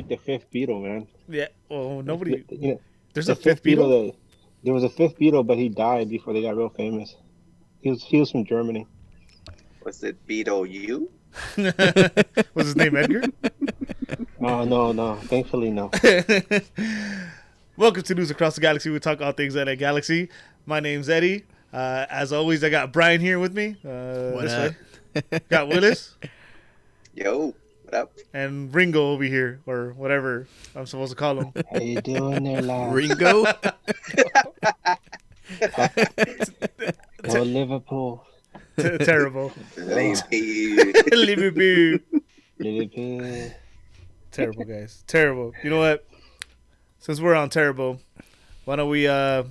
like the fifth Beatle, man. Yeah. Well, The, nobody. you know, There's the a fifth fifth Beatle. Beatle. There was a fifth Beatle, but he died before they got real famous. He was from Germany. Was it Beetle you? Was his name Edgar? Oh no, no. Thankfully, no. Welcome to News Across the Galaxy. We talk all things NAG Galaxy. My name's Eddie. As always, I got Brian here with me. What This up? way. Got Willis Yo, what up? and Ringo over here, or whatever I'm supposed to call him. How you doing there, lad? Ringo? Go Liverpool. Terrible. Lazy. Liverpool. Liverpool. Terrible, guys. Terrible. You know what? Since we're on terrible, why don't we why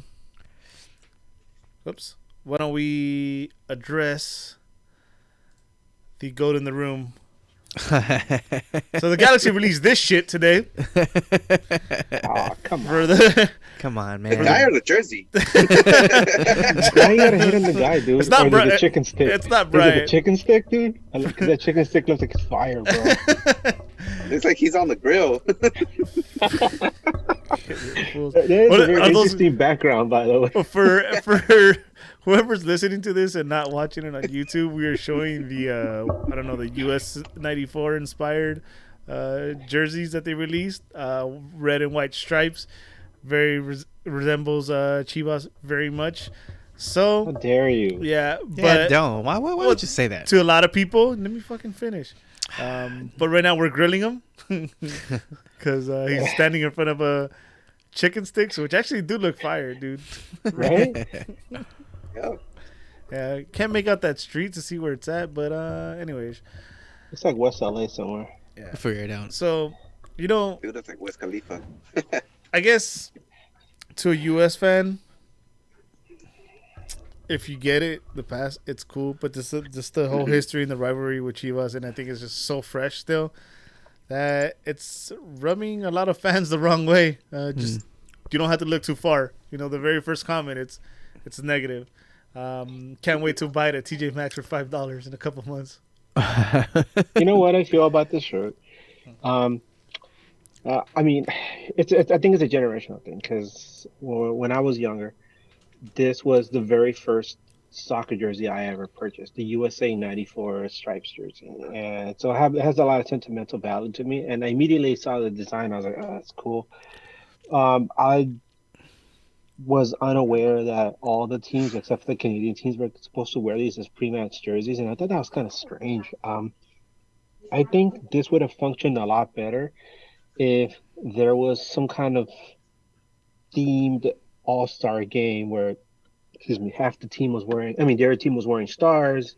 don't we address the goat in the room? So the Galaxy released this shit today. Oh, come on. For the Come on, The man. guy or the jersey? Why you gotta hit on the guy, dude? It's not Or is it Brian. the chicken stick. It's not Is it Brian. the chicken stick, dude? Because that chicken stick looks like it's fire, bro. It's like he's on the grill. That is What- a very are those- interesting background, by the way. for whoever's listening to this and not watching it on YouTube, we are showing the I don't know, the US 94 inspired jerseys that they released, red and white stripes, very resembles Chivas very much. How So dare you? yeah, Yeah, but don't. Why would you say that? to a lot of people, let me fucking finish. But right now we're grilling him because he's standing in front of a chicken sticks, which actually do look fire, dude. Right? Yeah. Yeah, can't make out that street to see where it's at, but anyways. It's like West LA somewhere. We'll figure it out. So, you know, Dude, that's like Wiz Khalifa. I guess to a US fan, if you get it, the past, it's cool, but just the whole history and the rivalry with Chivas, and I think it's just so fresh still that it's rubbing a lot of fans the wrong way. Just you don't have to look too far. You know, the very first comment, it's negative. Can't wait to buy it at TJ Maxx for $5 in a couple months. You know what I feel about this shirt? I mean, I think it's a generational thing because when I was younger, this was the very first soccer jersey I ever purchased, the USA 94 stripes jersey. And so it has a lot of sentimental value to me. And I immediately saw the design. I was like, oh, that's cool. I was unaware that all the teams, except for the Canadian teams, were supposed to wear these as pre-match jerseys. And I thought that was kind of strange. I think this would have functioned a lot better if there was some kind of themed all-star game where, half the team was wearing, the other team was wearing stars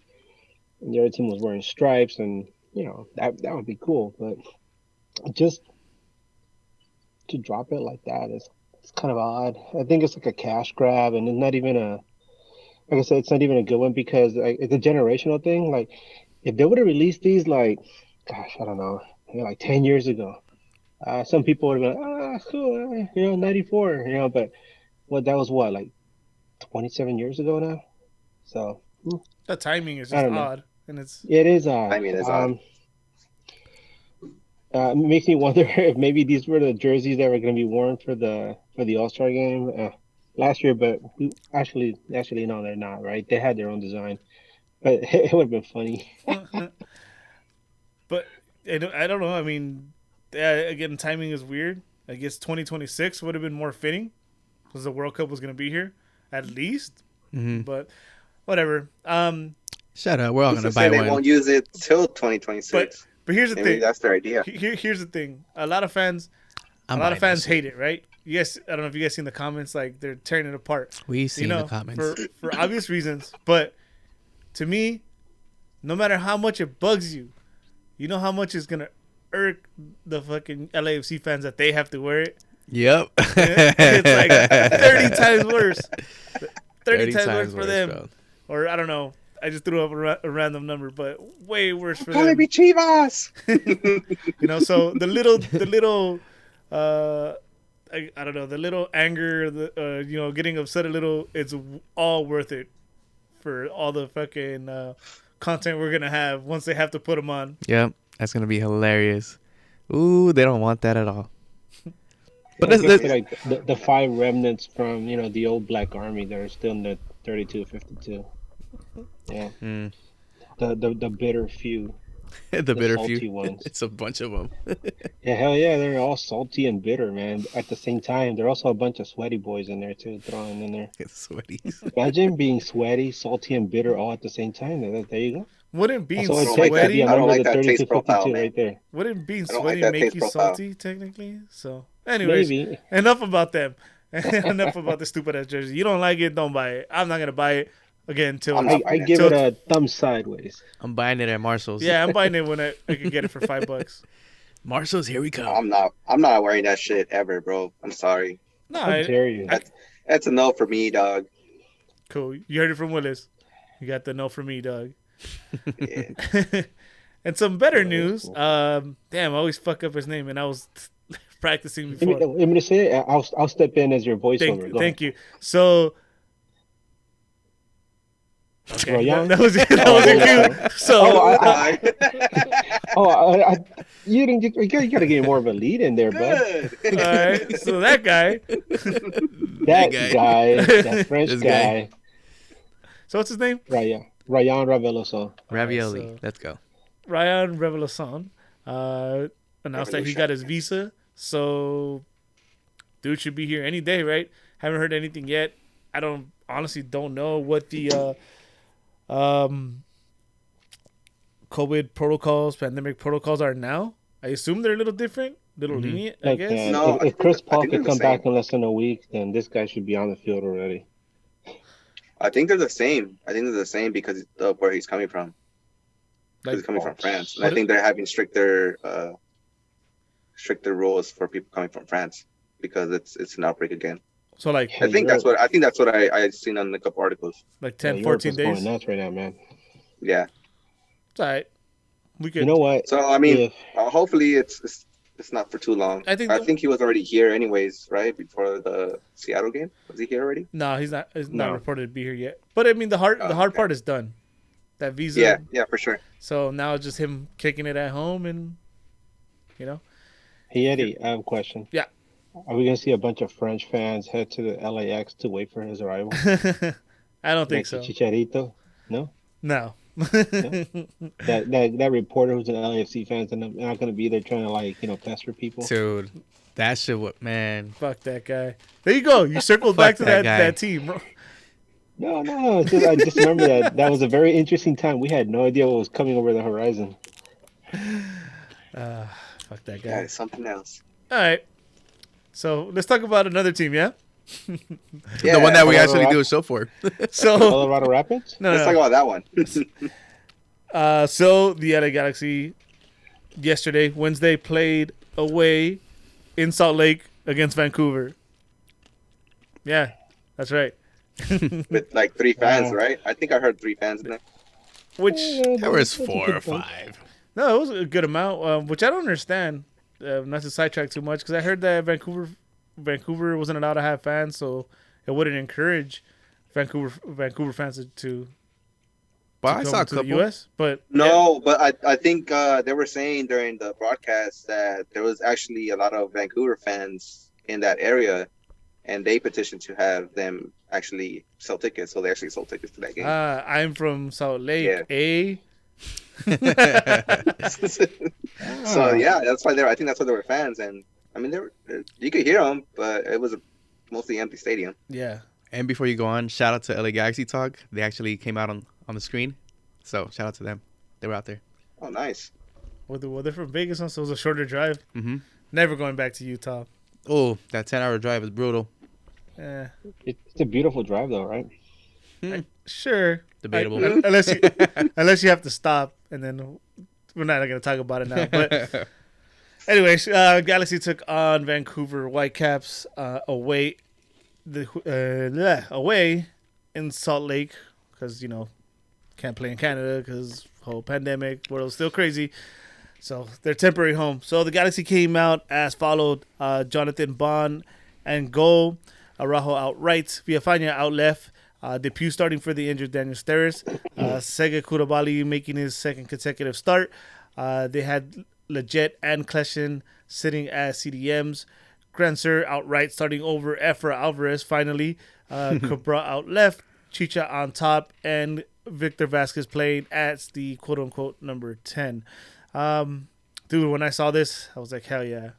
and the other team was wearing stripes, and that would be cool. But just to drop it like that it's kind of odd. I think it's like a cash grab, and it's not even like I said, it's not even a good one because it's a generational thing. Like if they would have released these, like, gosh, I don't know, like 10 years ago, some people would have been, cool, 94, but that was what, like 27 years ago now? So The timing is I just don't know. odd, and it's it is odd. I mean, it's odd. It makes me wonder if maybe these were the jerseys that were going to be worn for the All-Star game last year, but actually no, they're not, right? They had their own design, but it would have been funny. But I don't know. I mean, again, timing is weird. I guess 2026 would have been more fitting because the World Cup was going to be here at least. But whatever. Shut up. We're all Who's going to to say buy they one. won't use it till 2026? But here's the Maybe thing. that's their idea. Here's the thing. A lot of fans I'm a lot of buying fans this. hate it, right? You guys, I don't know if you guys seen the comments. Like they're tearing it apart. We've seen the comments. for obvious reasons. But to me, no matter how much it bugs you, you know how much it's gonna irk the fucking LAFC fans that they have to wear it. Yep. It's like 30 times worse. 30 times worse for worse, them. bro. Or I don't know. I just threw up a random number, but way worse for Probably them. be Chivas. So the little, I don't know, the little anger, the getting upset a little, it's all worth it for all the fucking content we're gonna have once they have to put them on. Yep. That's going to be hilarious. Ooh, they don't want that at all. But I this, guess this, like the five remnants from the old Black Army that are still in the 3252. Yeah, mm, the bitter few, the the bitter few. salty ones. It's a bunch of them. Yeah, hell yeah, they're all salty and bitter, man. At the same time, there are also a bunch of sweaty boys in there too, thrown in there. It's sweaties. Imagine being sweaty, salty, and bitter all at the same time. There you go. Wouldn't That's being all I it don't like takes to that. be a sweaty, I don't member of like the that taste profile, 3252 man. right there. wouldn't being I don't like sweaty that make taste you profile. salty technically? So, anyways, Maybe. enough about them. Enough about the stupid ass jersey. You don't like it, don't buy it. I'm not gonna buy it again until I'm not I give till- it a thumb sideways. I'm buying it at Marshall's. yeah, I'm buying it when I could get it for $5. Marshall's, here we come. I'm not wearing that shit ever, bro. I'm sorry. No, How dare you? That's a no for me, dog. cool. You heard it from Willis. You got the no from me, dog. Yeah. And some better Yeah, news. cool. Damn, I always fuck up his name, and I was practicing Let me, before. let me just say it. I'll step in as your voiceover. Go Thank you. So, okay, Ryan? that was it. That was your cue. So, Oh, you didn't get. You gotta get more of a lead in there, bud. Good. all right. So that guy. That guy. guy, that French This guy, guy. So what's his name? Ryan Raveloso. Ravioli. so- Let's go. Ryan Reveloson announced that he got his visa. So, dude should be here any day, right? Haven't heard anything yet. I honestly don't know what the COVID protocols, pandemic protocols are now. I assume they're a little different, little lenient, I Like, guess. No, if Chris I Paul think they're could the come back same. in less than a week, then this guy should be on the field already. I think they're the same. I think they're the same because of where he's coming from. 'Cause he's Like, coming from France. And What- I think they're having stricter rules for people coming from France because it's an outbreak again. so like I think that's what I seen on a couple articles. 10, Europe 14 is going days. nuts right now, man. Yeah. It's all right. We could. You know what? So I mean, If hopefully it's not for too long. I think he was already here anyways, right? Before the Seattle game. Was he here already? no, he's not. He's not No. reported to be here yet. But I mean, the hard Okay. part is done. That visa. Yeah, for sure. So now it's just him kicking it at home, and you know. Hey Eddie, I have a question. Yeah. Are we gonna see a bunch of French fans head to the LAX to wait for his arrival? I don't think Like so. Chicharito? No. No. That reporter who's an LAFC fan is not gonna be there trying to pester people. Dude, that shit, what, man. Fuck that guy. There you go. You circled Fuck back to that that, guy. that team, bro. No. I just remember that was a very interesting time. We had no idea what was coming over the horizon. Fuck that Yeah, guy. it's something else. All right. So let's talk about another team, yeah? Yeah, The one that we Colorado actually Rock- do a show for. So Colorado Rapids? no, let's talk about that one. So the LA Galaxy yesterday, Wednesday, played away in Salt Lake against Vancouver. Yeah, that's right. With like 3 fans, Wow. right? I think I heard 3 fans in there. Which There was That's a 4 good or point. 5. no, it was a good amount. Which I don't understand. Not to sidetrack too much, because I heard that Vancouver wasn't allowed to have fans, so it wouldn't encourage Vancouver fans to But I come saw a to the couple. U.S. But No, but I think they were saying during the broadcast that there was actually a lot of Vancouver fans in that area, and they petitioned to have them actually sell tickets. So they actually sold tickets to that game. I'm from Salt Lake, Yeah. eh? So yeah, that's why I think that's why there were fans, and I mean you could hear them, but it was a mostly empty stadium. Yeah. And before you go on, shout out to LA Galaxy Talk. They actually came out on the screen. So shout out to them. They were out there. Oh, nice. Well, they're from Vegas, so it was a shorter drive. Mm-hmm. Never going back to Utah. Oh, that 10-hour drive is brutal. Eh, It's a beautiful drive, though, right? sure. Debatable. Unless you have to stop, and then we're not going to talk about it now. But anyways, Galaxy took on Vancouver Whitecaps away in Salt Lake because can't play in Canada because whole pandemic, world's still crazy. So they're temporary home. So the Galaxy came out as followed: Jonathan Bond and goal, Araujo out right, Villafana out left. Depew starting for the injured Daniel Steres. Sega Koulibaly making his second consecutive start. They had Leggett and Kleshin sitting as CDMs. Grancer outright starting over Efra Alvarez finally. Cabra out left. Chicha on top. And Victor Vasquez played as the quote-unquote number 10. Dude, when I saw this, I was like, hell yeah.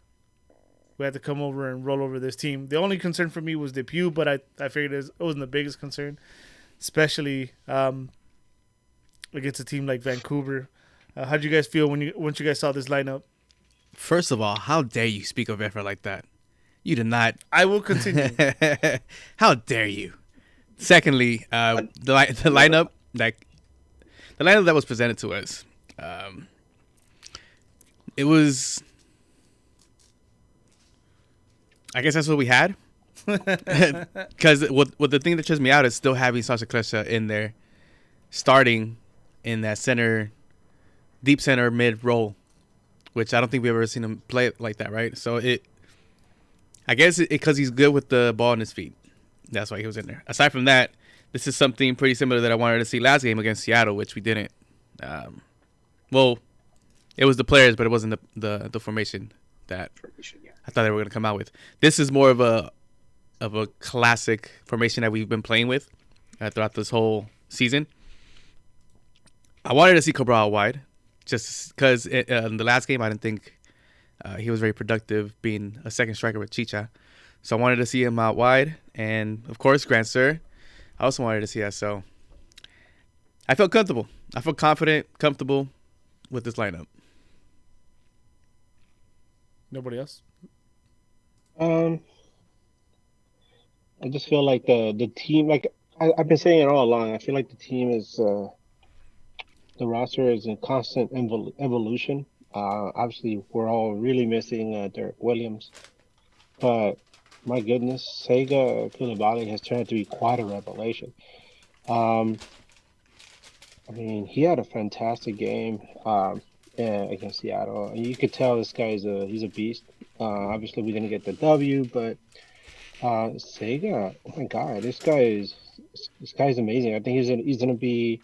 We had to come over and roll over this team. The only concern for me was Depew, but I figured it wasn't the biggest concern, especially against a team like Vancouver. How did you guys feel once you guys saw this lineup? First of all, how dare you speak of effort like that? You did not. I will continue. How dare you? Secondly, the lineup that was presented to us, it was. I guess that's what we had. Because what the thing that trips me out is still having Sasha Klesha in there, starting in that center, deep center mid role, which I don't think we've ever seen him play like that, right? So I guess because he's good with the ball in his feet, that's why he was in there. Aside from that, this is something pretty similar that I wanted to see last game against Seattle, which we didn't. Well, it was the players, but it wasn't the formation that I thought they were going to come out with. This is more of a classic formation that we've been playing with throughout this whole season. I wanted to see Cabral wide, just because in the last game I didn't think he was very productive being a second striker with Chicha. So I wanted to see him out wide. And, of course, Grand Sir, I also wanted to see that. So I felt comfortable. I felt confident, comfortable with this lineup. Nobody else? I just feel like the team, like I've been saying it all along, I feel like the team is, the roster is in constant evolution. Obviously, we're all really missing Derek Williams. But my goodness, Sega Koulibaly has turned out to be quite a revelation. I mean, he had a fantastic game against Seattle. And you could tell this guy he's a beast. Obviously, we didn't get the W, but Sega, oh my God, this guy's amazing. I think he's gonna be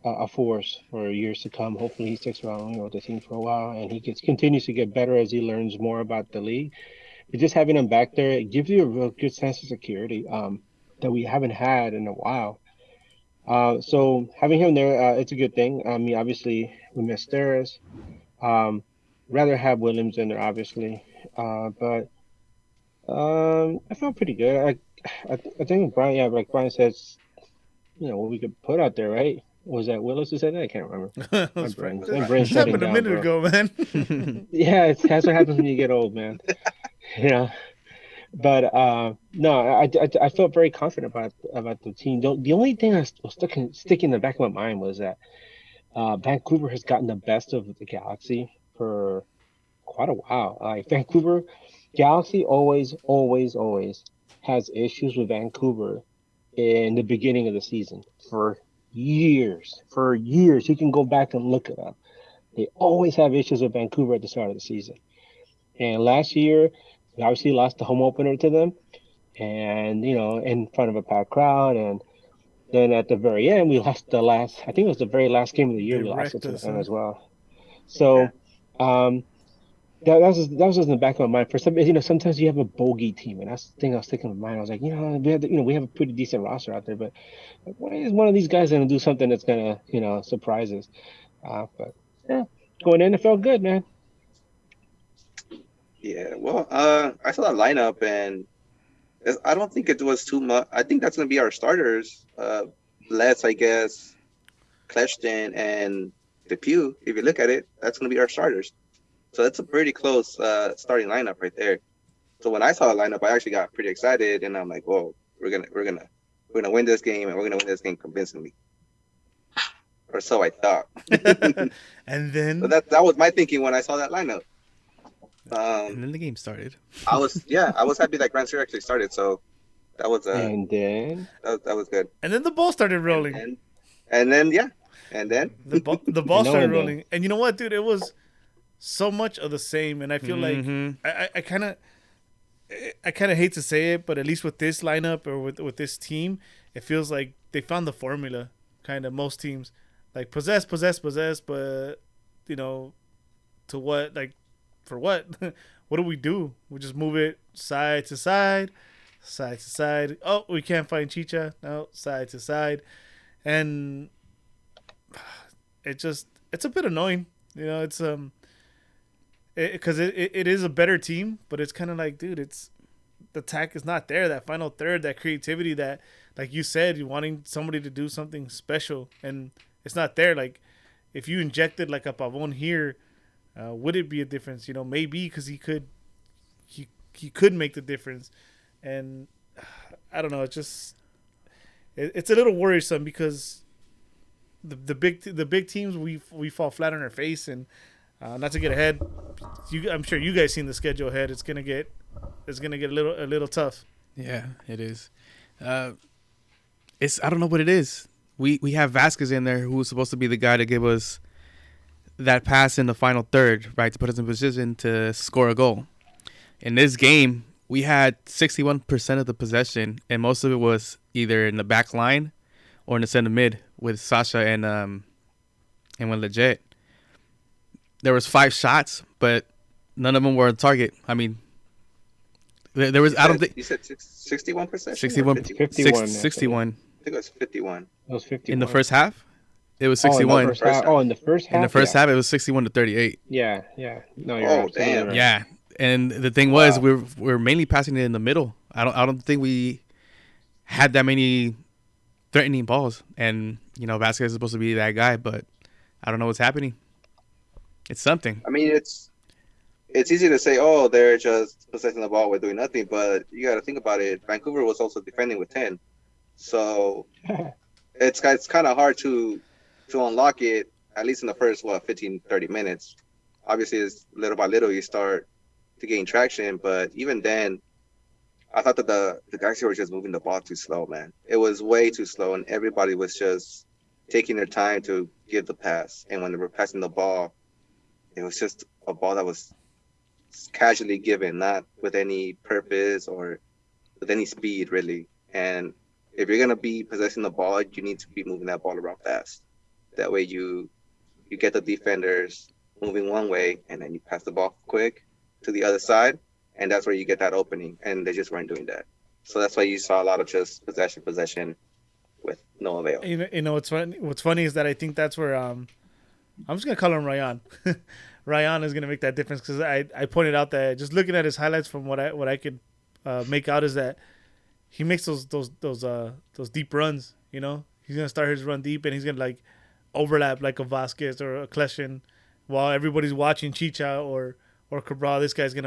a force for years to come. Hopefully, he sticks around with the team for a while, and he continues to get better as he learns more about the league. But just having him back there, it gives you a real good sense of security that we haven't had in a while. So having him there, it's a good thing. I mean, obviously, we miss Steris. Rather have Williams in there, obviously. But I felt pretty good. I think Brian, like Brian says, what we could put out there, right? Was that Willis who said that? I can't remember. My brain's shutting happened a down, minute bro. ago, man. Yeah, that's what happens when you get old, man. But no, I felt very confident about the team. The only thing that was sticking in the back of my mind was that Vancouver has gotten the best of the Galaxy for quite a while. Like Vancouver, Galaxy always has issues with Vancouver in the beginning of the season for years. You can go back and look it up. They always have issues with Vancouver at the start of the season. And last year, we obviously lost the home opener to them, and in front of a packed crowd. And then at the very end, we lost I think it was the very last game of the year. We lost it to them as well. So, that was just in the back of my mind. For some, sometimes you have a bogey team, and that's the thing I was thinking in my mind. I was like, we have a pretty decent roster out there, but when is one of these guys going to do something that's going to, surprise us? But yeah, going in, it felt good, man. Yeah, well, I saw that lineup, and I don't think it was too much. I think that's going to be our starters. Less, I guess, Kleshton and Depew. If you look at it, that's going to be our starters. So that's a pretty close starting lineup right there. So when I saw the lineup, I actually got pretty excited, and I'm like, "Whoa, we're gonna win this game, and we're gonna win this game convincingly." Or so I thought. And then so that was my thinking when I saw that lineup. And then the game started. I was happy that Grand Sir actually started. So that was and then that was good. And then the ball started rolling. And then the ball started rolling. And you know what, dude? It was so much of the same. And I feel like I kind of hate to say it, but at least with this lineup or with this team, it feels like they found the formula. Kind of most teams like possess, but to what, like, for what? What do we do? We just move it side to side, side to side. Oh, we can't find Chicha. No, side to side. And it's a bit annoying. It's because it is a better team, but it's kind of like, dude, it's the attack is not there. That final third, that creativity, that, like you said, you wanting somebody to do something special, and it's not there. Like, if you injected like a Pavon here, would it be a difference? Maybe, because he could make the difference, and I don't know. It's a little worrisome because the big teams, we fall flat on our face, and not to get ahead. I'm sure you guys seen the schedule ahead. It's gonna get a little tough. Yeah, it is. I don't know what it is. We have Vasquez in there, who's supposed to be the guy to give us that pass in the final third, right, to put us in position to score a goal. In this game, we had 61% of the possession, and most of it was either in the back line or in the center mid with Sasha and when Legit. There was 5 shots, but none of them were on target. I mean, there was. I don't think you said 61%. 61. 61. I think it was 51. It was 51. In the first half, it was 61. In the first half. In the first half, it was 61-38. Yeah. No, you're absolutely damn. right. Yeah, and the thing was, we're mainly passing it in the middle. I don't think we had that many threatening balls, and Vasquez is supposed to be that guy, but I don't know what's happening. It's something. I mean, it's easy to say, oh, they're just possessing the ball, we're doing nothing, but you got to think about it. Vancouver was also defending with 10, so it's kind of hard to unlock it, at least in the first 15, 30 minutes. Obviously, it's little by little you start to gain traction, but even then, I thought that the guys here were just moving the ball too slow, man. It was way too slow, and everybody was just taking their time to give the pass. And when they were passing the ball, it was just a ball that was casually given, not with any purpose or with any speed, really. And if you're going to be possessing the ball, you need to be moving that ball around fast. That way you get the defenders moving one way, and then you pass the ball quick to the other side, and that's where you get that opening. And they just weren't doing that. So that's why you saw a lot of just possession with no avail. What's funny is that I think that's where I'm just gonna call him Ryan. Ryan is gonna make that difference, because I pointed out that just looking at his highlights, from what I could make out, is that he makes those deep runs. He's gonna start his run deep, and he's gonna like overlap like a Vasquez or a Kleshin while everybody's watching Chicha or Cabral. This guy's he's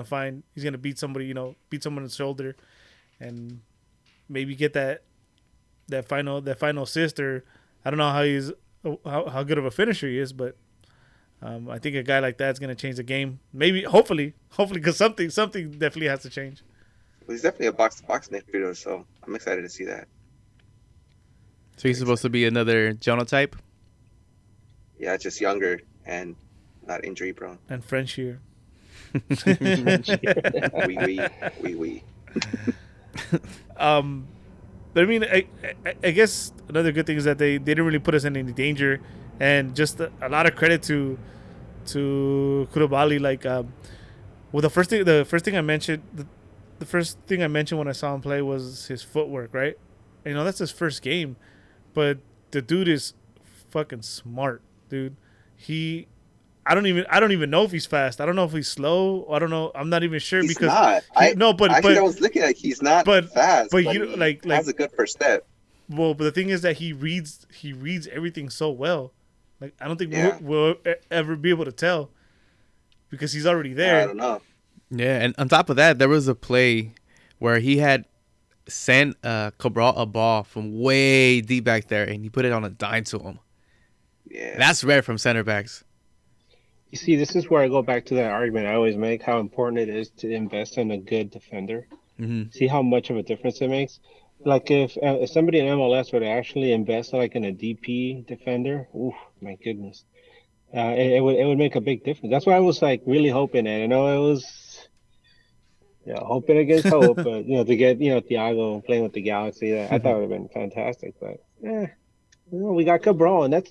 gonna beat somebody, beat someone in the shoulder, and maybe get that final assist. Or I don't know how good of a finisher he is, but I think a guy like that's gonna change the game. Maybe, hopefully, because something definitely has to change. Well, he's definitely a box-to-box midfielder, so I'm excited to see that. So he's supposed to be another Jonah type? Yeah, just younger and not injury prone. And Frenchier. Oui. But I mean, I guess another good thing is that they didn't really put us in any danger, and just a lot of credit to Koulibaly. Like, well, the first thing I mentioned, the first thing I mentioned when I saw him play was his footwork, right? And, that's his first game, but the dude is fucking smart, dude. I don't even know if he's fast. I don't know if he's slow. I don't know. I'm not even sure, He's because not. I was looking at he's not fast, but he has a good first step. Well, but the thing is that he reads everything so well. Like, I don't think we'll ever be able to tell, because he's already there. I don't know. Yeah, and on top of that, there was a play where he had sent Cabral a ball from way deep back there, and he put it on a dime to him. Yeah, That's rare from center backs. You see, this is where I go back to that argument I always make, how important it is to invest in a good defender. Mm-hmm. See how much of a difference it makes. Like, if somebody in MLS were to actually invest like in a DP defender, ooh, my goodness, it would make a big difference. That's why I was like really hoping, and I know it was hoping against hope, but to get Thiago playing with the Galaxy, I thought it would have been fantastic. But we got Cabral, and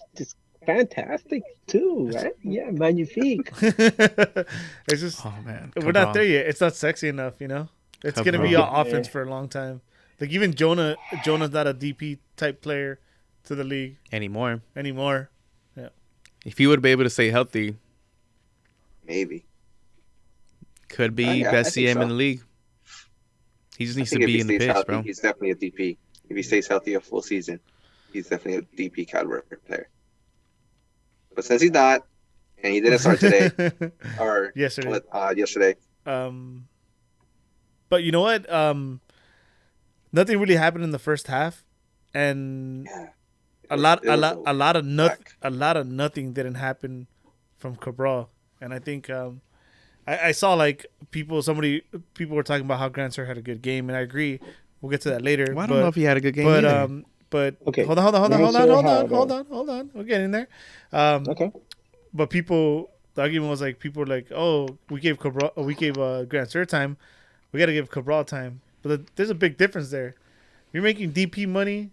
fantastic too, right? Yeah, magnifique. It's just Oh man, we're not there Cabral, yet. It's not sexy enough, you know. It's gonna We're be Cabral. all getting offense there. for a long time. Like even Jonah's not a DP type player to the league Anymore. anymore. Yeah, If he would be able to stay healthy, Maybe. could be Yeah, I best think CM in so. the league. He just I needs to think if he be in the stays pitch, healthy, bro. he's definitely a DP. If he stays healthy a full season, he's definitely a DP caliber player. But since he's not, and he didn't start today or yesterday. yesterday, Um, but you know what? Nothing really happened in the first half, and yeah, a lot, it a was lot, a a lot of nothing, whack. a lot of nothing didn't happen from Cabral, and I think I saw like people were talking about how Grant Sir had a good game, and I agree. We'll get to that later, Well, I don't know if he had a good game but either. but Okay, hold on, Grandsir had hold on. We're getting there. Um, okay. but the argument was like people were like, oh, we gave Grant Sir time, we got to give Cabral time, but there's a big difference there. If you're making DP money,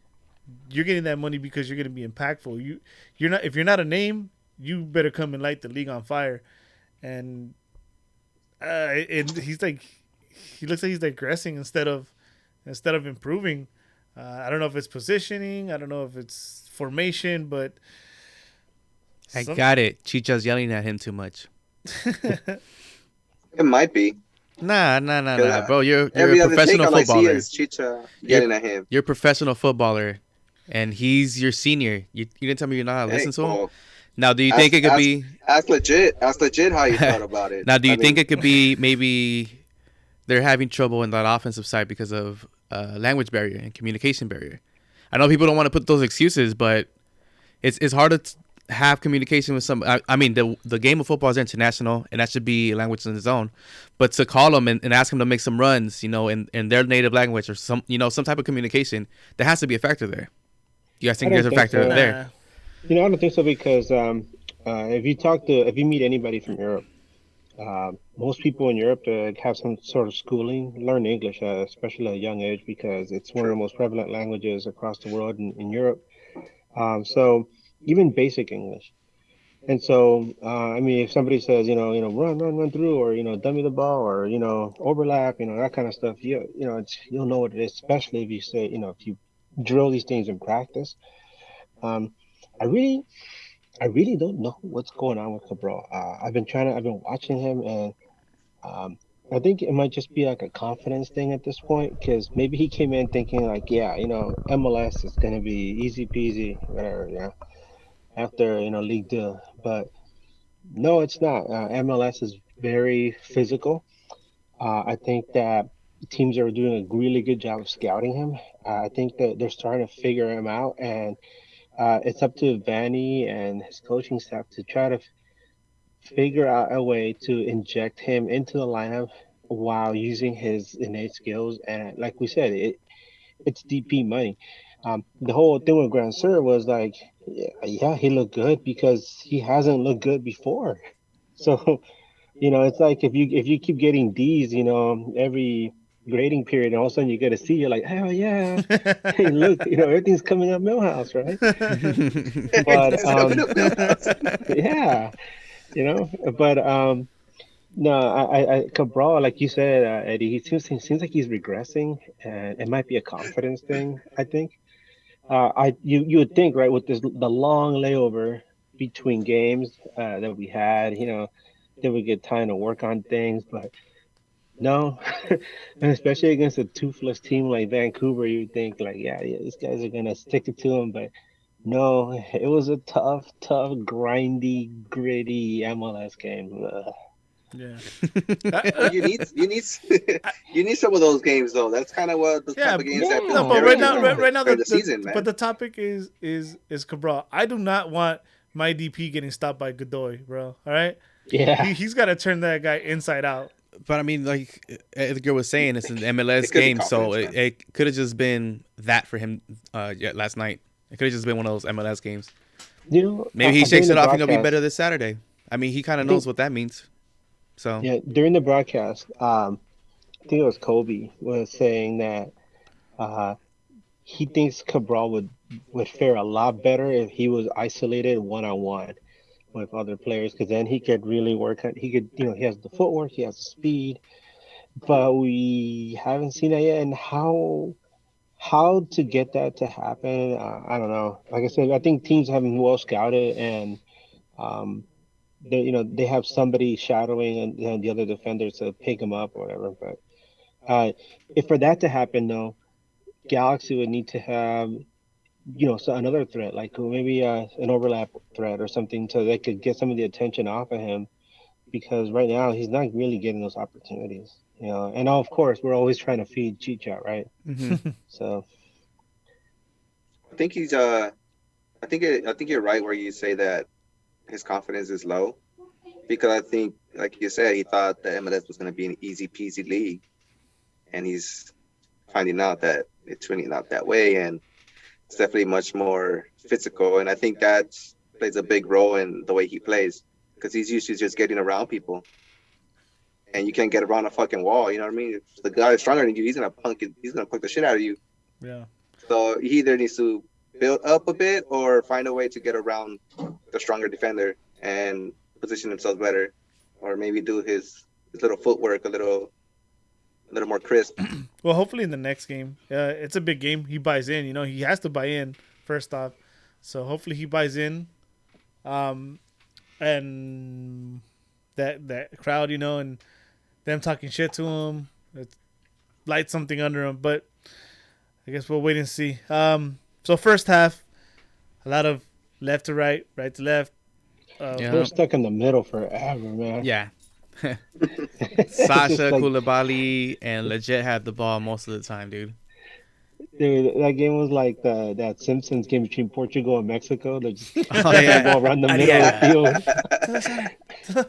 you're getting that money because you're going to be impactful. You're not if you're not a name, you better come and light the league on fire. And he's like, he looks like he's digressing instead of improving. I don't know if it's positioning, I don't know if it's formation, but I got it. Chicha's yelling at him too much. It might be. Nah, 'Cause, bro. You're a every other take professional all I see footballer. is Chicha You're yelling at him. you're a professional footballer, and he's your senior. You didn't tell me you're not Hey, listen to him. well, Now, do you think ask, it could ask, be? ask legit. Ask legit how you felt about it. Now, do I you think mean, it could be maybe they're having trouble in that offensive side because of language barrier and communication barrier? I know people don't want to put those excuses, but it's hard to have communication with some. I mean, the game of football is international, and that should be a language in its own. But to call them and ask them to make some runs, in their native language or some type of communication, there has to be a factor there. You guys I think don't there's a think factor so. there? I don't think so because if you meet anybody from Europe, most people in Europe have some sort of schooling, learn English, especially at a young age, because it's one of the true. most prevalent languages across the world in Europe. So even basic English. And so, I mean, if somebody says, run through, or dummy the ball, or overlap, that kind of stuff, you'll know what it is, especially if you say, if you drill these things in practice. Um, I really, I really don't know what's going on with Cabral. I've been watching him, and um, I think it might just be like a confidence thing at this point, because maybe he came in thinking like, yeah, MLS is gonna be easy peasy, whatever, after League Two, but no, it's not. MLS is very physical. I think that teams are doing a really good job of scouting him. I think that they're starting to figure him out, and it's up to Vanny and his coaching staff to try to figure out a way to inject him into the lineup while using his innate skills. And like we said, it's DP money. The whole thing with Grand Sir was like, yeah, he looked good because he hasn't looked good before. So, it's like if you keep getting D's, every grading period, and all of a sudden you get a C, you're like, hell yeah, hey, look, everything's coming up Millhouse, right? But He's coming up now. yeah, but no, Cabral, like you said, Eddie, he seems like he's regressing, and it might be a confidence thing. I think. You would think, right, with the long layover between games that we had, that we get time to work on things, but no, and especially against a toothless team like Vancouver, you would think like, yeah, these guys are gonna stick it to them, but no, it was a tough, grindy, gritty MLS game. yeah. Well, you need you need some of those games though. That's kind of what the Yeah, type of games that no, build but Yeah, right character now, yeah. right now, during the season, but man. the topic is Cabral. I do not want my DP getting stopped by Godoy, bro. All right, Yeah. he's got to turn that guy inside out. But I mean, like Edgar was saying, it's an It MLS could be game, so confidence, man. it could have just been that for him. Last night it could have just been one of those MLS games. Maybe he During shakes the it off and he'll be better broadcast, this Saturday. I mean, he kind I of think, knows what that means. So yeah, during the broadcast, I think it was Kobe was saying that uh, he thinks Cabral would fare a lot better if he was isolated one on one with other players, because then he could really work on. He could, he has the footwork, he has the speed, but we haven't seen that yet. And how to get that to happen, I don't know. Like I said, I think teams have him well scouted, and um, they have somebody shadowing and the other defenders to pick him up or whatever. But if for that to happen, though, Galaxy would need to have so another threat, like maybe an overlap threat or something, so they could get some of the attention off of him, because right now he's not really getting those opportunities. And of course we're always trying to feed Chicha, right? Hmm. So I think he's I think you're right where you say that his confidence is low because I think, like you said, he thought the MLS was going to be an easy peasy league, and he's finding out that it's really not that way, and it's definitely much more physical. And I think that plays a big role in the way he plays because he's used to just getting around people, and you can't get around a fucking wall. You know what I mean? If the guy is stronger than you, he's gonna punk the shit out of you. Yeah. So he either needs to build up a bit or find a way to get around the stronger defender and position himself better, or maybe do his little footwork a little more crisp. Well, hopefully in the next game, it's a big game. He buys in. He has to buy in first off. So hopefully he buys in, and that crowd, and them talking shit to him, it lights something under him. But I guess we'll wait and see. So first half, a lot of left to right, right to left. Yeah. we're stuck in the middle forever, man. Yeah. It's Sasha, just like, Koulibaly, and Legit had the ball most of the time, dude. dude, that game was like that Simpsons game between Portugal and Mexico. They just Oh passed the yeah. ball around the And middle yeah. of the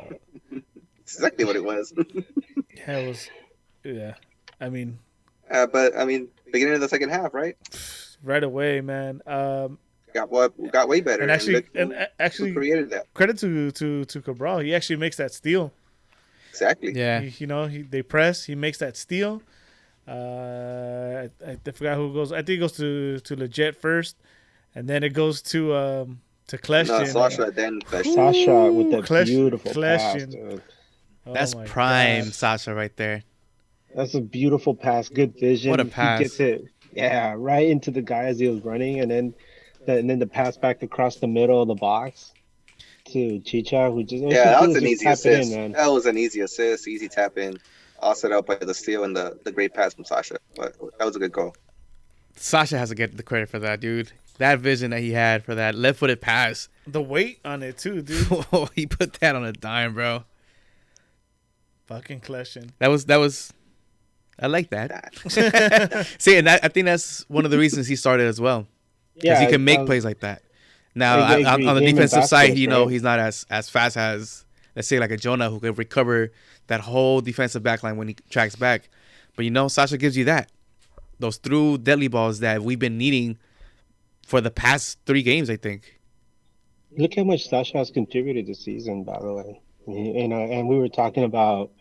field. Exactly what it was. Yeah, it was. Yeah, I mean, But I mean, beginning of the second half, right? right away, man. Got way better. And actually, look and who actually, created that. credit to Cabral. He actually makes that steal. Exactly. Yeah. They press. He makes that steal. I forgot who goes. I think it goes to Legit first, and then it goes to Kleshtin. No, Sasha then Flesh. Sasha with that Kleshtin- beautiful pass, Kleshtin. dude. Oh That's my prime gosh. Sasha right there. That's a beautiful pass. Good vision. What a He pass. gets it, yeah, right into the guy as he was running, and then the pass back across the middle of the box to Chicha, who just Yeah, that was an just easy tap it in, assist. man. That was an easy assist, easy tap in, all set up by the steal and the great pass from Sasha. But that was a good goal. Sasha has to get the credit for that, dude. That vision that he had for that left-footed pass. The weight on it too, dude. He put that on a dime, bro. Fucking Kleshtin. That was. I like that. See, and I think that's one of the reasons he started as well. Because he can make plays like that. Now, I agree. on the Him and defensive side, Vasquez, right? he's not as fast as, let's say, like a Jonah who can recover that whole defensive backline when he tracks back. But, Sasha gives you that. Those through deadly balls that we've been needing for the past 3 games, I think. Look how much Sasha has contributed this season, by the way. And we were talking about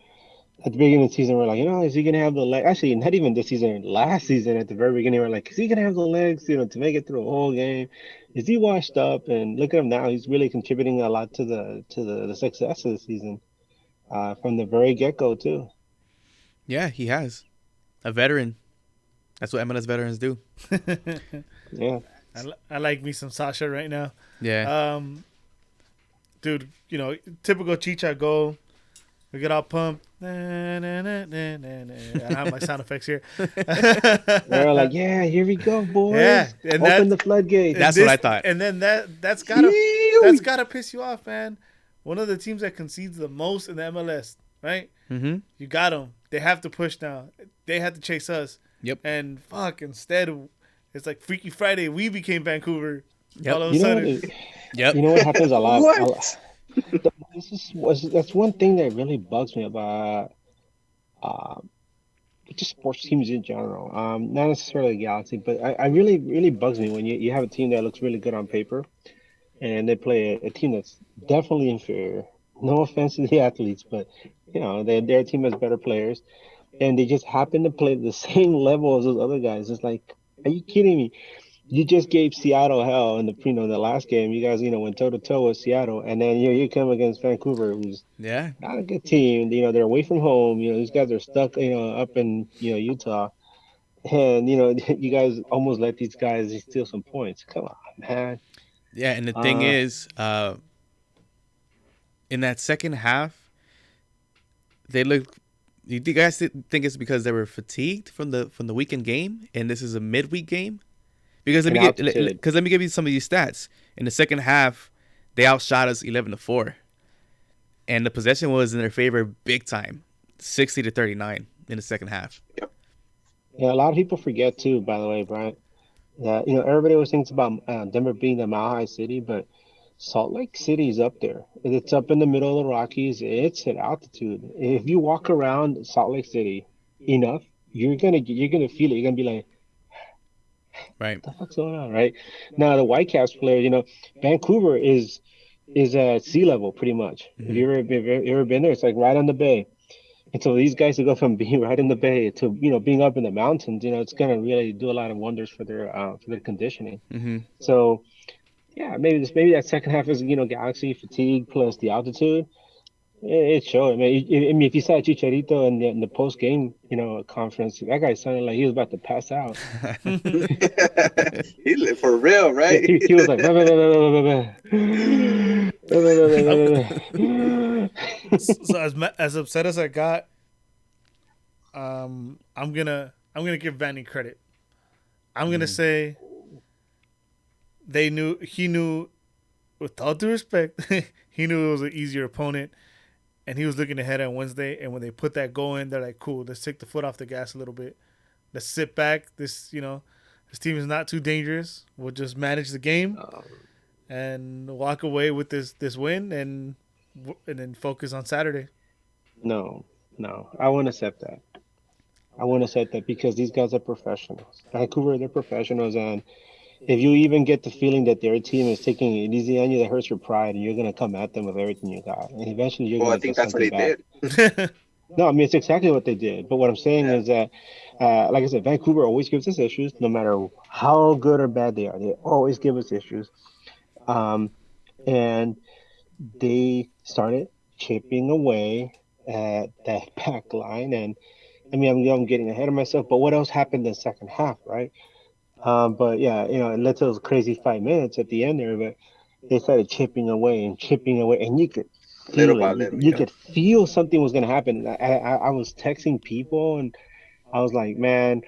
at the beginning of the season, we're like, is he gonna have the leg? Actually, not even this season. Last season, at the very beginning, we're like, is he gonna have the legs, to make it through a whole game? Is he washed up? And look at him now; he's really contributing a lot to the success of the season, from the very get go too. Yeah, he has. A veteran. That's what MLS veterans do. Yeah, I like me some Sasha right now. Yeah. Dude, typical Chicha goal. We get all pumped. Na, na, na, na, na, na. I have my sound effects here. we're like, yeah, here we go, boys. Yeah, and Open the floodgates. That's what I thought. And then that's gotta piss you off, man. One of the teams that concedes the most in the MLS, right? Mm-hmm. You got them. They have to push now. They have to chase us. Yep. And instead, it's like Freaky Friday. We became Vancouver. Yep. All of a sudden. Yep. You know what happens a lot? What? That's one thing that really bugs me about just sports teams in general. Not necessarily Galaxy, but I really, really bugs me when you have a team that looks really good on paper and they play a team that's definitely inferior. No offense to the athletes, but their team has better players. and they just happen to play the same level as those other guys. It's like, are you kidding me? You just gave Seattle hell in the the last game. You guys went toe to toe with Seattle, and then you come against Vancouver, who's Yeah, not a good team. They're away from home. These guys are stuck up in Utah, and you guys almost let these guys steal some points. Come on, man. yeah. And the thing Uh, is, in that second half, they look. You guys think it's because they were fatigued from the weekend game, and this is a midweek game? Because and altitude. let me give you some of these stats. In the second half, they outshot us 11-4, and the possession was in their favor big time, 60-39 in the second half. Yep. Yeah, a lot of people forget too. By the way, Brian, that everybody always thinks about Denver being the Mile High City, but Salt Lake City is up there. It's up in the middle of the Rockies. It's at altitude. If you walk around Salt Lake City enough, you're gonna feel it. You're gonna be like, Right. "What the fuck's going on?" Right now, the Whitecaps players, Vancouver is at sea level pretty much. If Mm-hmm. you ever been there, it's like right on the bay. And so these guys to go from being right in the bay to being up in the mountains, it's gonna really do a lot of wonders for their conditioning. Mm-hmm. So yeah, maybe that second half is Galaxy fatigue plus the altitude. It showed. I mean, if you saw Chicharito in the post game conference, that guy sounded like he was about to pass out. For real, Yeah, right? he was like, "Bah, bah, bah, bah, bah, bah, bah, bah, bah, bah, I'm, bah, bah, bah." so as upset as I got, I'm gonna give Vanny credit. I'm gonna say he knew, with all due respect, he knew it was an easier opponent, and he was looking ahead on Wednesday. And when they put that goal in, they're like, "Cool, let's take the foot off the gas a little bit. Let's sit back. This team is not too dangerous. We'll just manage the game Um, and walk away with this win, and then focus on Saturday." no, no, I won't accept that. I won't accept that because these guys are professionals. Vancouver, they're professionals, and if you even get the feeling that their team is taking it easy on you, that hurts your pride, and you're gonna come at them with everything you got, and eventually you're Well, I gonna think get that's what something he back. did. No, I mean it's exactly what they did. But what I'm saying Yeah. is that, like I said, Vancouver always gives us issues, no matter how good or bad they are. They always give us issues. Um, and they started chipping away at that back line, and I mean I'm getting ahead of myself. But what else happened in the second half, right? But yeah, it led to those crazy 5 minutes at the end there. But they started chipping away, and you could Little feel it. by You, little, you yeah. could feel something was gonna happen. I was texting people, and I was like, man,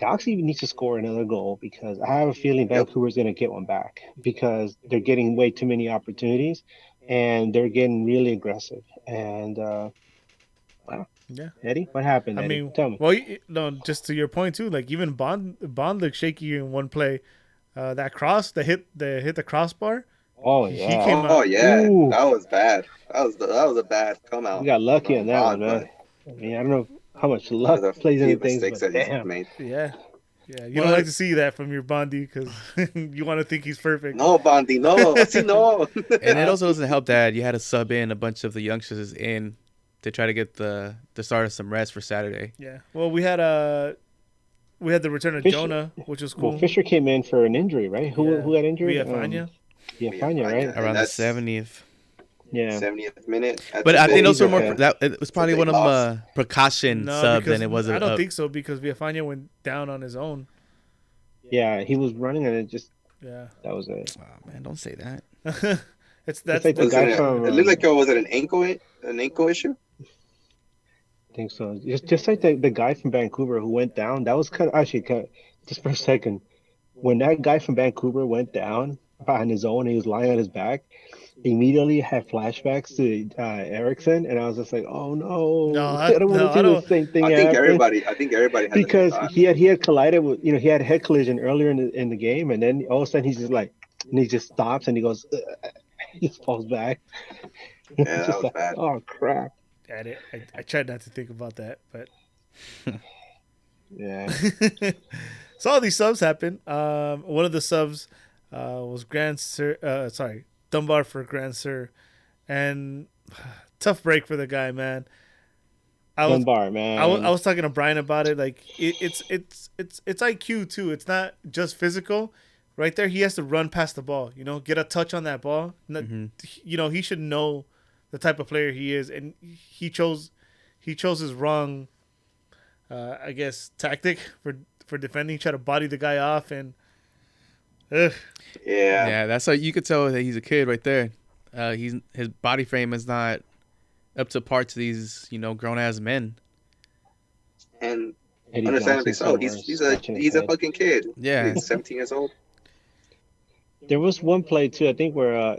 Galaxy needs to score another goal because I have a feeling Yep. Vancouver's gonna get one back because they're getting way too many opportunities, and they're getting really aggressive. And wow, Yeah. Eddie, what happened, I Eddie? mean, Tell me. well, no, just to your point too. Like even Bond looked shaky in one play. That cross, hit the crossbar. Oh He yeah. came Oh out. yeah, Ooh, that was bad. That was a bad come we out got lucky on from that one, Bond, man. but I mean, I don't know how much there's luck a plays few into things, mistakes but that he's damn. made. Yeah, yeah. You don't Well, like to see that from your Bondy because you want to think he's perfect. No, Bondi, no, así no. and it also doesn't help that you had to sub in a bunch of the youngsters in to try to get the start of some rest for Saturday. Yeah. Well, we had the return of Fisher, Jonah, which was well, cool. Fisher came in for an injury, right? Who Yeah. who got injured? Villafania. Villafaña, right? And Around the that's 70th. Yeah. 70th minute. That's But a I think Well, big. those he's were more. okay. That it was It's a probably big one of them loss. precaution No, sub than because it was I don't a. think so because Villafania went down on his own. Yeah, he was running, and Yeah. that was it. Oh man, don't say that. It's like the Was it? guy that's from It looked like was it an ankle issue? I think so. Just like the guy from Vancouver who went down. That was just for a second. When that guy from Vancouver went down on his own, he was lying on his back. Immediately had flashbacks to Erickson, and I was just like, "Oh no, I don't want to no, I see the don't. same thing happen." I think everybody had the same Because thought. he had collided with he had a head collision earlier in the game, and then all of a sudden he's just like, and he just stops and he goes, he just falls back. Yeah, It's that just was like, bad. oh crap. I tried not to think about that, but Yeah. so all these subs happened. One of the subs was Dunbar for Grand Sir, and tough break for the guy, man. I was Dunbar, I man. was talking to Brian about it. Like it's IQ too. It's not just physical. Right there, he has to run past the ball. You know, get a touch on that ball. Hmm. You know, he should know the type of player he is, and he chose his wrong, I guess, tactic for defending. Try to body the guy off, and ugh, Yeah, Yeah, that's how you could tell that he's a kid right there. His body frame is not up to par to these, grown ass men. and Eddie understandably Johnson so. somewhere scratching his He's a head. fucking kid. What, Yeah. he's 17 years old. There was one play too, I think, where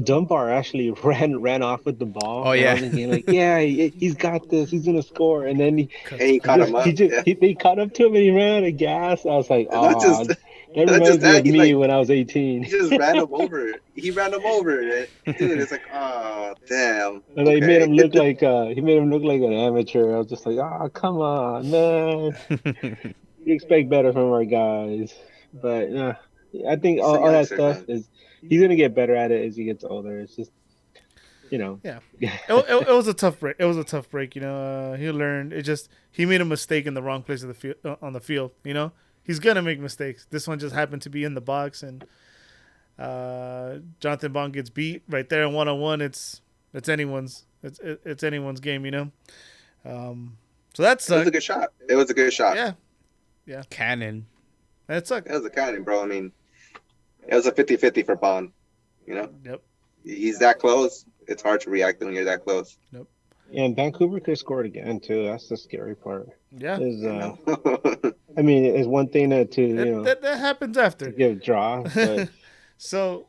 Dunbar actually ran off with the ball, Oh and I yeah. was thinking like, yeah, he's got this, he's gonna score, and then And cuts he caught him back. up. Yeah, they caught up to him and he ran out of gas. I was like, and not just that not just reminds me that. of He me like when I was 18. he just ran him over. He ran him over. Dude, it's like, oh damn. And they made Okay. him look like he made him look like an amateur. I was just like, come on, man. You expect better from our guys. But I think He's a all that youngster, stuff man. is he's gonna get better at it as he gets older. It's just you know. Yeah, it was a tough break. It was a tough break. You know, he learned. It just he made a mistake in the wrong place of the field on the field. You know, he's gonna make mistakes. This one just happened to be in the box, and Jonathan Bond gets beat right there in 1-on-1. It's anyone's. It's anyone's game. You know. So that It was a sucked. good shot. It was a good shot. Yeah, Cannon. that sucked. It was a cannon, bro. I mean, it was a 50-50 for Bond. You know, Yep. he's that close. It's hard to react when you're that close. And Vancouver could score it again too. That's the scary part. Yeah. Is I know. I mean, it's one thing to That happens to after. give a draw, but So,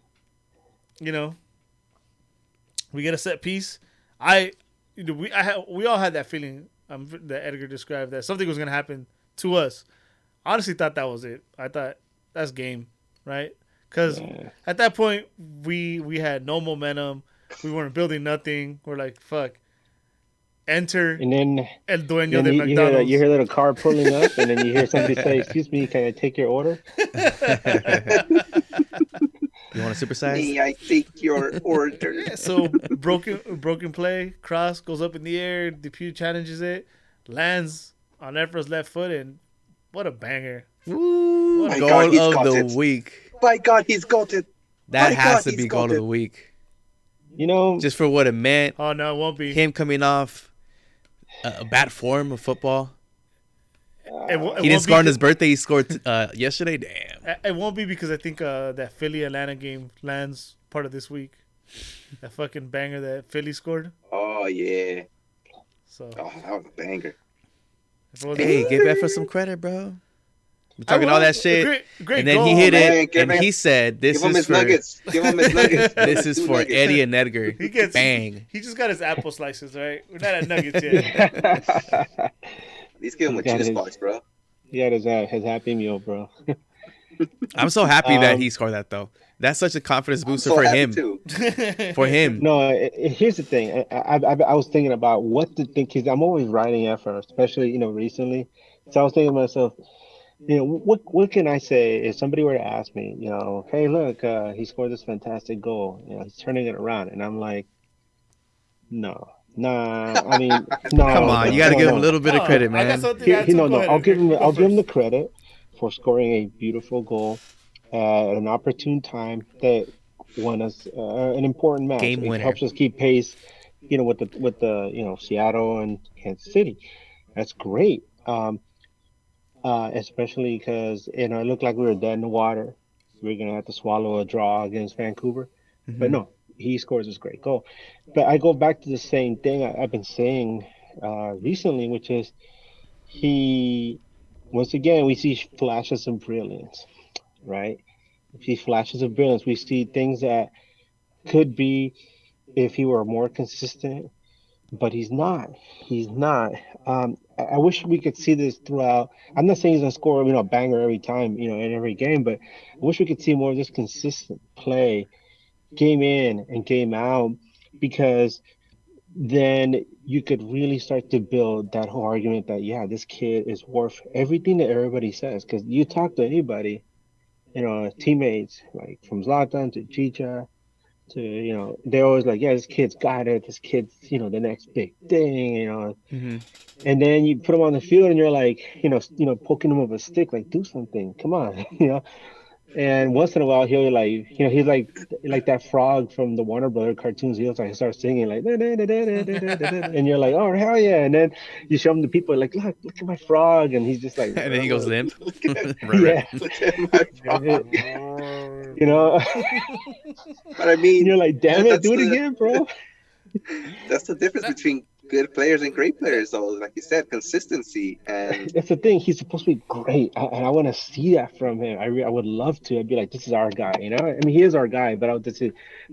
you know, we get a set piece. We all had that feeling that Edgar described that something was gonna happen to us. Honestly, thought that was it. I thought that's game, right? Because yeah. at that point we had no momentum. We weren't building nothing. We're like, fuck. Enter And then El Dueño then de you hear that McDonald's. a car pulling up, and then you hear somebody say, "Excuse me, can I take your order?" You want to supersize? May I take your order? Yeah, so broken play, cross goes up in the air, Depew challenges it, lands on Efra's left foot, and what a banger. Woo! My Goal God, he's of got the it. week. By God, he's got it. That My has God, to be he's goal got of it. the week. You know, Just for what it meant. Oh no, it won't be. Him coming off a bad form of football. It won't He didn't score on be, his birthday. He scored yesterday. Damn. It won't be because I think that Philly Atlanta game lands part of this week. That fucking banger that Philly scored. Oh yeah. So Oh, that was a banger. if it was Hey, give Efra some credit, bro. We're I talking all will. that shit, Great and then goal. he hit man. it, Give and him- he said, "This Give him is his for nuggets. Give him his nuggets. this is Two for nuggets. Eddie and Edgar." He gets Bang. He just got his apple slices, right? We're not at Nuggets yet. At least give him a Got juice his- box, bro. he had his Happy Meal, bro. I'm so happy that Um, he scored that though. That's such a confidence I'm booster so for happy him. too. For him. No, here's the thing. I was thinking about what to think. Cause I'm always writing effort, especially recently. So I was thinking to myself, what can I say if somebody were to ask me, hey, look, he scored this fantastic goal. He's turning it around, and I'm like, no, nah. I mean, no, Come on, you got to give him a little bit of credit, I got man. something to add to. No, Go no. ahead, I'll give Edgar. him. Go I'll give him the first. credit for scoring a beautiful goal at an opportune time that won us an important match. Game It winner. helps us keep pace, with the Seattle and Kansas City. That's great. Especially because it looked like we were dead in the water. We are gonna have to swallow a draw against Vancouver, but no, he scores this great goal. But I go back to the same thing I've been saying recently, which is he once again we see flashes of brilliance, right? We see flashes of brilliance. We see things that could be if he were more consistent, but he's not. He's not. I wish we could see this throughout. I'm not saying he's gonna score, a banger every time, in every game, but I wish we could see more of this consistent play, game in and game out, because then you could really start to build that whole argument that this kid is worth everything that everybody says. Because you talk to anybody, teammates like from Zlatan to Chicha they're always like, yeah, this kid's got it. This kid's, the next big thing, Hmm. and then you put him on the field and you're like, poking him with a stick, like, do something, come on, And once in a while, he'll like, he's like that frog from the Warner Brother cartoons. He'll like start singing like, "Da, da, da, da, da, da, da, da," and you're like, oh hell yeah! And then you show him the people like, look at my frog, and he's just like, And then he goes limp. Look at Right. yeah, look at my frog. you know, But I and mean, you're like, damn it, that's do it the again, bro. that's the difference between good players and great players. Though, like you said, consistency and That's the thing. He's supposed to be great, and I want to see that from him. I would love to. I'd be like, this is our guy, I mean, he is our guy, but I would just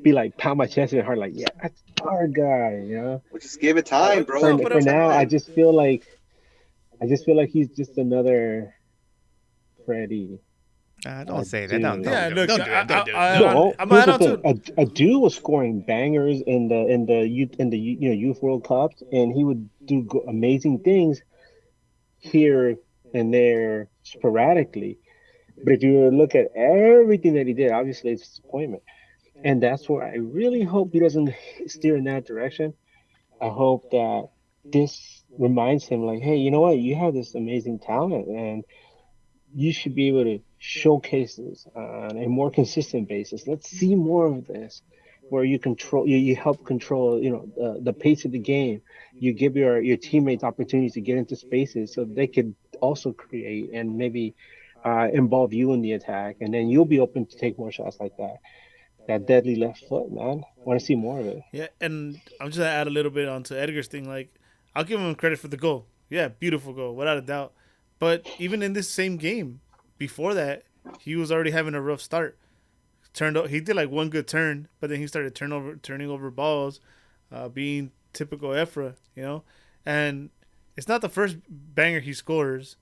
be like, pound my chest in my heart, like, yeah, that's our guy. we just give it But time, bro. for No, Give but for it now, time. I just feel like he's just another Freddie. Don't say that. Don't Dude. yeah, don't do it. look, Don't do it. Don't do it. No, I'm here's add the on thing. to it. A dude was scoring bangers in the youth World Cups, and he would do amazing things here and there sporadically. But if you look at everything that he did, obviously it's disappointment. And that's where I really hope he doesn't steer in that direction. I hope that this reminds him, like, hey, you know what? You have this amazing talent, and you should be able to showcase this on a more consistent basis. Let's see more of this, where you help control, the pace of the game. You give your teammates opportunities to get into spaces so they could also create and maybe involve you in the attack, and then you'll be open to take more shots like that. That deadly left foot, man. I want to see more of it. Yeah, and I'm just gonna add a little bit onto Edgar's thing. Like, I'll give him credit for the goal. Yeah, beautiful goal, without a doubt. But even in this same game, before that, he was already having a rough start. He did like one good turn, but then he started turning over balls, being typical Efra, And it's not the first banger he scores.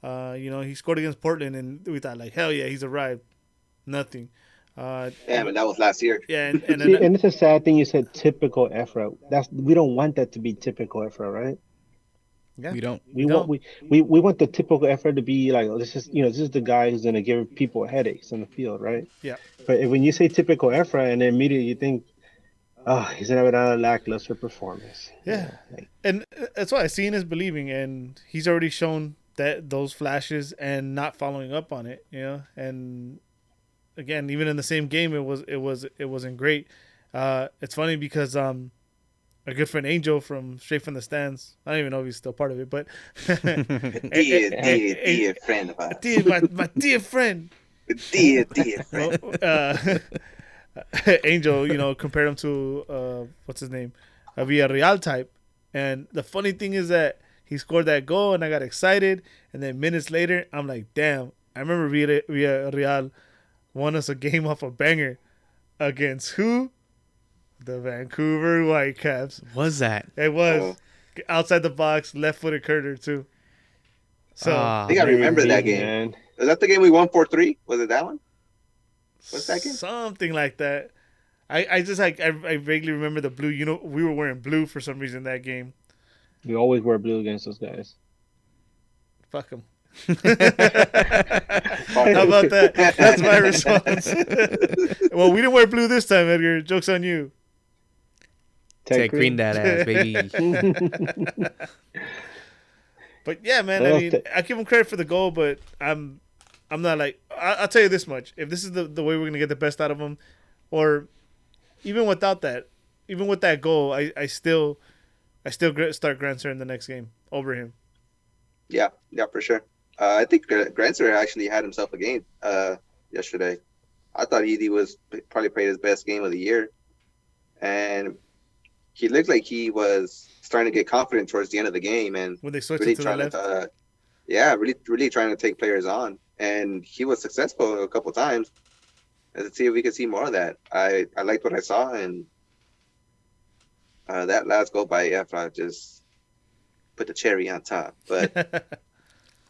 He scored against Portland, and we thought like, hell yeah, he's arrived. Nothing. Damn, and that was last year. Yeah, and See, then and it's a sad thing you said typical Efra. We don't want that to be typical Efra, right? yeah, We don't. we We want don't. we want the typical effort to be like, oh, this is the guy who's gonna give people headaches on the field, right? Yeah, But when you say typical effort, and then immediately you think, oh, he's gonna have another lackluster performance. yeah, and that's why seeing is believing, and he's already shown that those flashes and not following up on it, And again, even in the same game, it wasn't great. It's funny because a good friend Angel from Straight from the Stands. I don't even know if he's still part of it, but Dear friend of ours. my dear friend, Dear well, friend. Angel, compared him to what's his name, a Villarreal type. And the funny thing is that he scored that goal, and I got excited. And then minutes later, I'm like, damn! I remember Villarreal won us a game off a banger against who? The Vancouver Whitecaps. Was that? It was Oh. outside the box, left-footed Curter too. So I think I remember that Maybe, game. man. Was that the game we won 4-3? Was it that one? What's that game? something like that. I just like I vaguely remember the blue. We were wearing blue for some reason that game. We always wear blue against those guys. Fuck them. How about that? That's my response. Well, we didn't wear blue this time, Edgar. Joke's on you. Take green that ass, baby. But yeah, man. Well, I mean, I give him credit for the goal, but I'm not like I'll tell you this much: if this is the way we're gonna get the best out of him, or even without that, even with that goal, I still start Granser in the next game over him. Yeah, for sure. I think Granser actually had himself a game yesterday. I thought Edie was probably played his best game of the year, and he looked like he was starting to get confident towards the end of the game, and When they switched really it to the trying left, to, really trying to take players on, and he was successful a couple times. Let's see if we can see more of that. I liked what I saw, and that last goal by Efra just put the cherry on top. But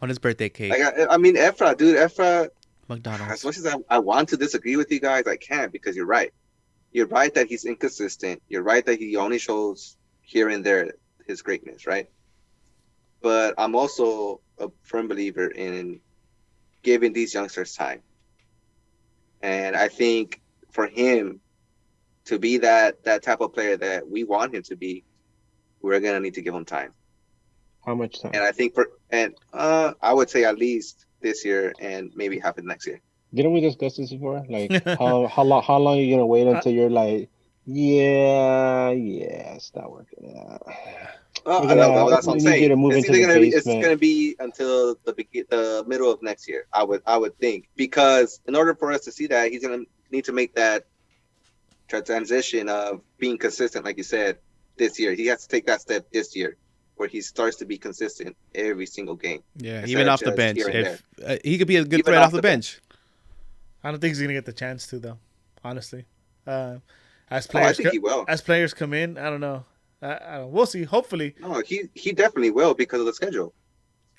On his birthday cake. like, I mean, Efra. McDonald's. As much as I want to disagree with you guys, I can't, because you're right. You're right that he's inconsistent. You're right that he only shows here and there his greatness, right? But I'm also a firm believer in giving these youngsters time. And I think for him to be that type of player that we want him to be, we're gonna need to give him time. How much time? And I think I would say at least this year and maybe half of next year. Didn't we discuss this before? Like how long are you gonna wait I, until you're like, yeah, it's not working out. yeah. We're gonna That's what I'm we need you saying. to move It's into either the gonna be it's basement. gonna be until the middle of next year. I would think, because in order for us to see that, he's gonna need to make that transition of being consistent, like you said, this year. He has to take that step this year, where he starts to be consistent every single game. Yeah, instead even of off the just bench. here and there. If he could be a good Even threat off off the the bench. I don't think he's gonna get the chance to though. Honestly, uh, as Oh, I players think he will. as players come in, I don't know. We'll see. Hopefully. No, he definitely will because of the schedule.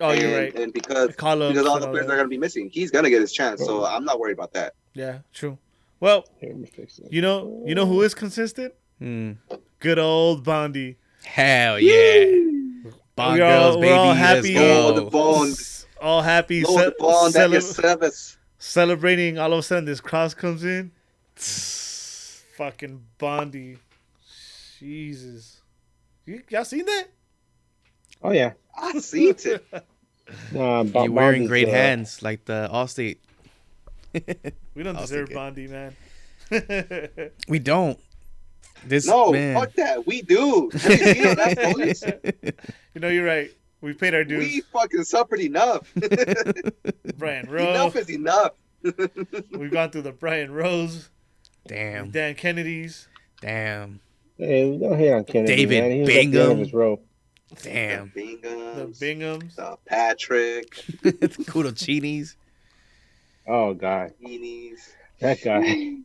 Oh, you're right. And because Call all ups and the all players that. are gonna be missing, he's gonna get his chance. So Oh, I'm not worried about that. Yeah, true. Well, here, let me fix it. you know who is consistent? Hmm. Good old Bondi. Hell yeah. Bond girls, We're all baby. Let's happy. Oh, the go. bond. All happy. No, the bond at your service. Celebrating. All of a sudden, this cross comes in. Fucking Bondi. Jesus. Y'all seen that? Oh yeah. I seen it. You're wearing great hands like the Allstate. We don't I'll deserve take it. Bondi, man. We don't. This No, man. fuck that. We do. Have you seen our last bonus? You know, you're right. We paid our dues. We fucking suffered enough. Brian Rose. Enough is enough. We've gone through the Brian Rose, Damn. Dan Kennedy's. Damn. Hey, don't hate on Kennedy, David man. He was at the end of Bingham. his rope. Damn. The The Binghams. Binghams. The Patrick. Kudo Chinis. Oh god, Heenies. that guy.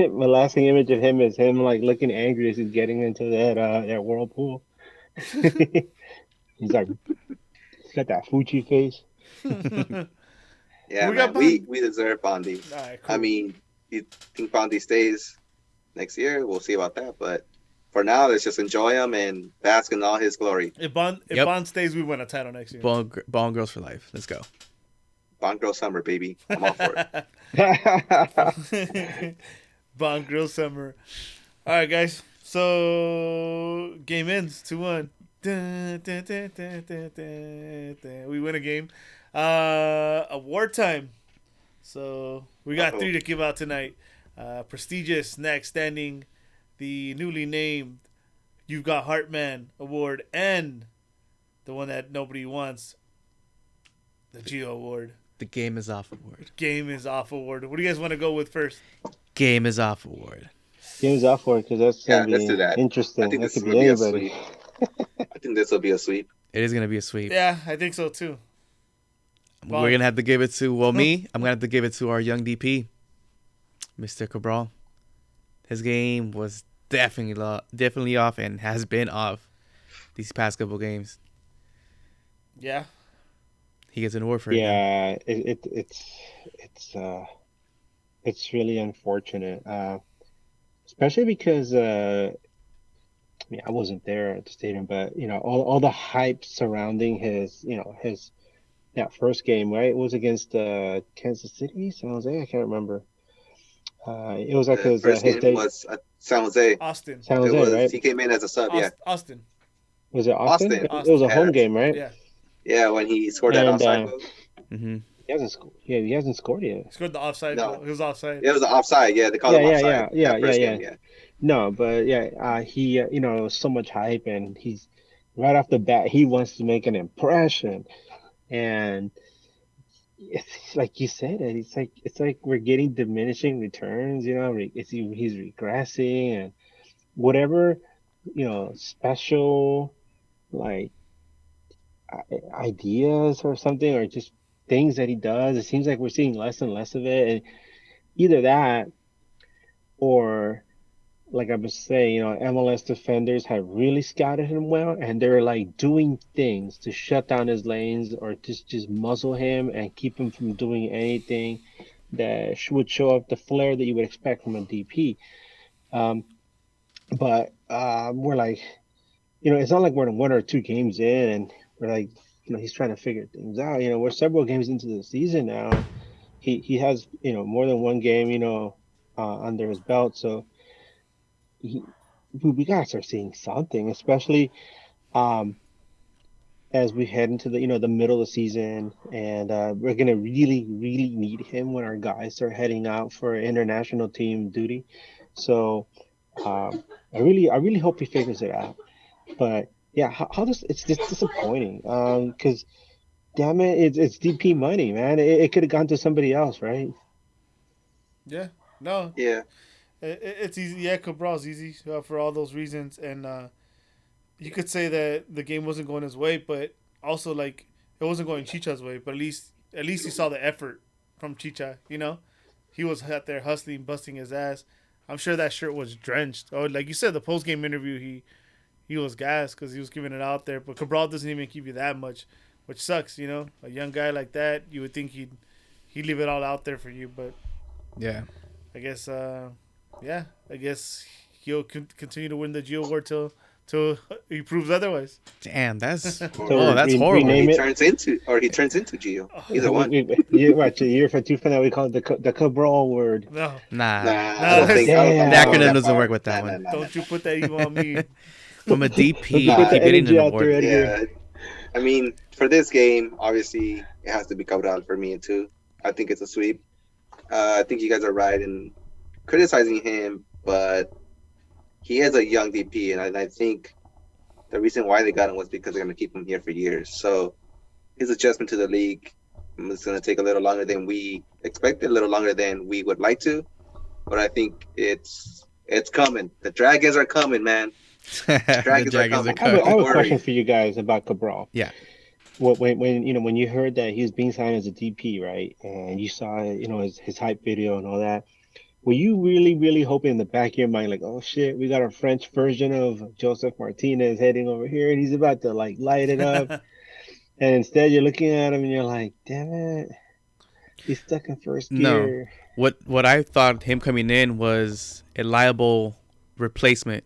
My lasting image of him is him like looking angry as he's getting into that whirlpool. He's like, he's got that Fuji face. Yeah, We got man. We Bond. deserve Bondi. All right, cool. I mean, you think Bondi stays next year? We'll see about that. But for now, let's just enjoy him and bask in all his glory. If Bond stays, we win a title next year. Bond girls for life. Let's go. Bond Girl Summer, baby. I'm all for it. Bond Grill Summer. All right, guys. So game ends 2-1. We win a game. Award time. So we got 3 to give out tonight. Prestigious next standing, the newly named You've Got Heartman Award, and the one that nobody wants, the Geo Award. The game is off award. Game is off award. What do you guys want to go with first? Game is off award. Game's off for it because that's Yeah, gonna let's be do that. interesting. I think That this could will be be a anybody. sweep. I think this will be a sweep. It is gonna be a sweep. Yeah, I think so too. We're gonna have to give it to me. I'm gonna have to give it to our young DP, Mr. Cabral. His game was definitely off and has been off these past couple games. Yeah. He gets an award for it. Yeah, it's really unfortunate, especially because I mean I wasn't there at the stadium, but you know all the hype surrounding his that first game, right? It was against Kansas City, San Jose. I can't remember. It was like The first his game day. was San Jose. Austin. San It Jose, was right? he came in as a sub. Yeah, Austin. Was it Austin? Austin. It was a Yeah, home that's- game, right? Yeah. yeah. When he scored that And, offside goal. Mm-hmm. He hasn't scored yet. He scored the offside. No. It was offside. Yeah, it was an offside. Yeah, they called Yeah, him yeah, offside. yeah, that first yeah, game, yeah. yeah. No, but yeah, he so much hype, and he's right off the bat he wants to make an impression, and it's like you said it. It's like we're getting diminishing returns. He's regressing, and whatever special like ideas or something, or just things that he does. It seems like we're seeing less and less of it, and either that or like I was saying, MLS defenders have really scouted him well, and they're like doing things to shut down his lanes or just muzzle him and keep him from doing anything that would show up the flair that you would expect from a DP. But we're like, it's not like we're 1 or 2 games in, and we're like, he's trying to figure things out. We're several games into the season now. He has more than one game under his belt, so he, we gotta start seeing something, especially um, as we head into the the middle of the season, and we're gonna really need him when our guys start heading out for international team duty. So I really hope he figures it out. But yeah, how does it's just disappointing. Because damn it, it's DP money, man. It could have gone to somebody else, right? Yeah, no, Yeah, it's easy. Yeah, Cabral's easy for all those reasons, and you could say that the game wasn't going his way, but also like it wasn't going Chicha's way. But at least you saw the effort from Chicha. He was out there hustling, busting his ass. I'm sure that shirt was drenched. Oh, like you said, the post game interview, he was gassed because he was giving it out there. But Cabral doesn't even give you that much, which sucks. A young guy like that, you would think he'd leave it all out there for you. But Yeah. I guess, yeah, I guess he'll continue to win the Geo Award till he proves otherwise. Damn, that's So or that's or horrible. rename he it. turns into Gio. Either one. Year for two for that we call it the Cabral word. No, Nah, Nah, no, I the don't think acronym Damn. that doesn't work far. with that Nah, nah, one. nah, nah, don't you put that ego on me. From a Don't DP you to put nah. the keep getting energy an out there, award. Edgar. Yeah, I mean, for this game, obviously, it has to be Cabral for me too. I think it's a sweep. I think you guys are right in criticizing him, but he is a young DP, and I think the reason why they got him was because they're going to keep him here for years. So his adjustment to the league is going to take a little longer than we expected, a little longer than we would like to. But I think it's coming. The Dragons are coming, man. The Dragons are Dragons are coming. I have a, I coming. have Don't a question worry. for you guys about Cabral. Yeah. When you heard that he was being signed as a DP, right? And you saw his hype video and all that. Were you really hoping in the back of your mind, like, oh shit, we got a French version of Joseph Martinez heading over here and he's about to like light it up? And instead you're looking at him and you're like, damn it, he's stuck in first No. gear. What I thought him coming in was a liable replacement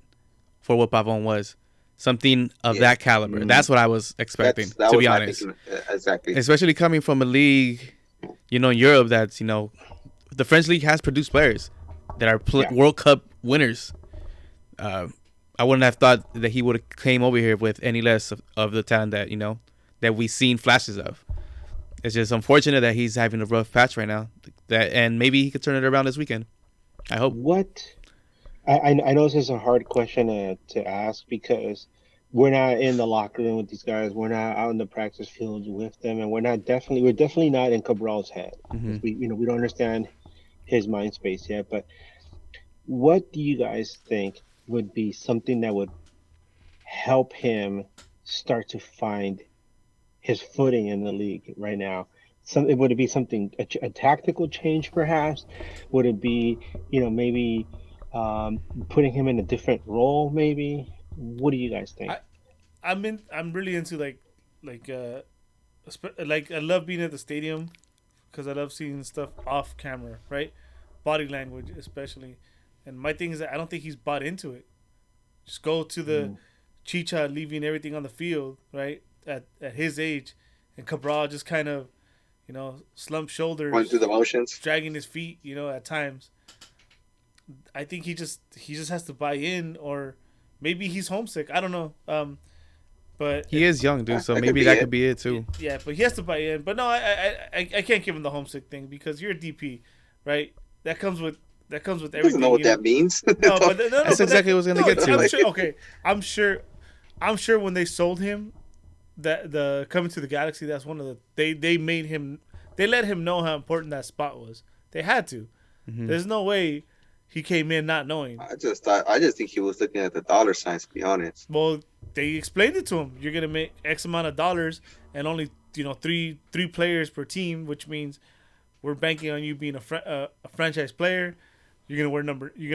for what Pavon was. Something of Yeah, that caliber. Mm. That's what I was expecting, that to was be my honest. thinking exactly. Especially coming from a league, in Europe that's, the French league has produced players that are Yeah. World Cup winners. I wouldn't have thought that he would have came over here with any less of the talent that we've seen flashes of. It's just unfortunate that he's having a rough patch right now. And maybe he could turn it around this weekend. I hope. What I know this is a hard question to ask because we're not in the locker room with these guys. We're not out in the practice fields with them, and we're definitely not in Cabral's head Hmm. because we don't understand his mind space yet. But what do you guys think would be something that would help him start to find his footing in the league right now? Would it be something a tactical change perhaps? Would it be maybe putting him in a different role maybe? What do you guys think? I I'm really into like like I love being at the stadium because I love seeing stuff off camera, right? Body language especially. And my thing is that I don't think he's bought into it. Just go to the Mm. Chicha leaving everything on the field, right? At his age, and Cabral just kind of, slump Going through shoulders, the motions. dragging his feet, at times. I think he just has to buy in, or maybe he's homesick. I don't know. But He is young, dude, so That could maybe be that it. could be it too. yeah, but he has to buy in. But no, I can't give him the homesick thing because you're a DP, right? That comes with He doesn't everything. know what that means. No, but no, That's but exactly what I was gonna no, get to. I'm sure. Okay, I'm sure when they sold him, that the coming to the Galaxy, that's one of they made him. They let him know how important that spot was. They had to. Mhm. There's no way he came in not knowing. I just think he was looking at the dollar signs, to be honest. Well, they explained it to him. You're gonna make X amount of dollars and only three players per team, which means we're banking on you being a franchise player. You're gonna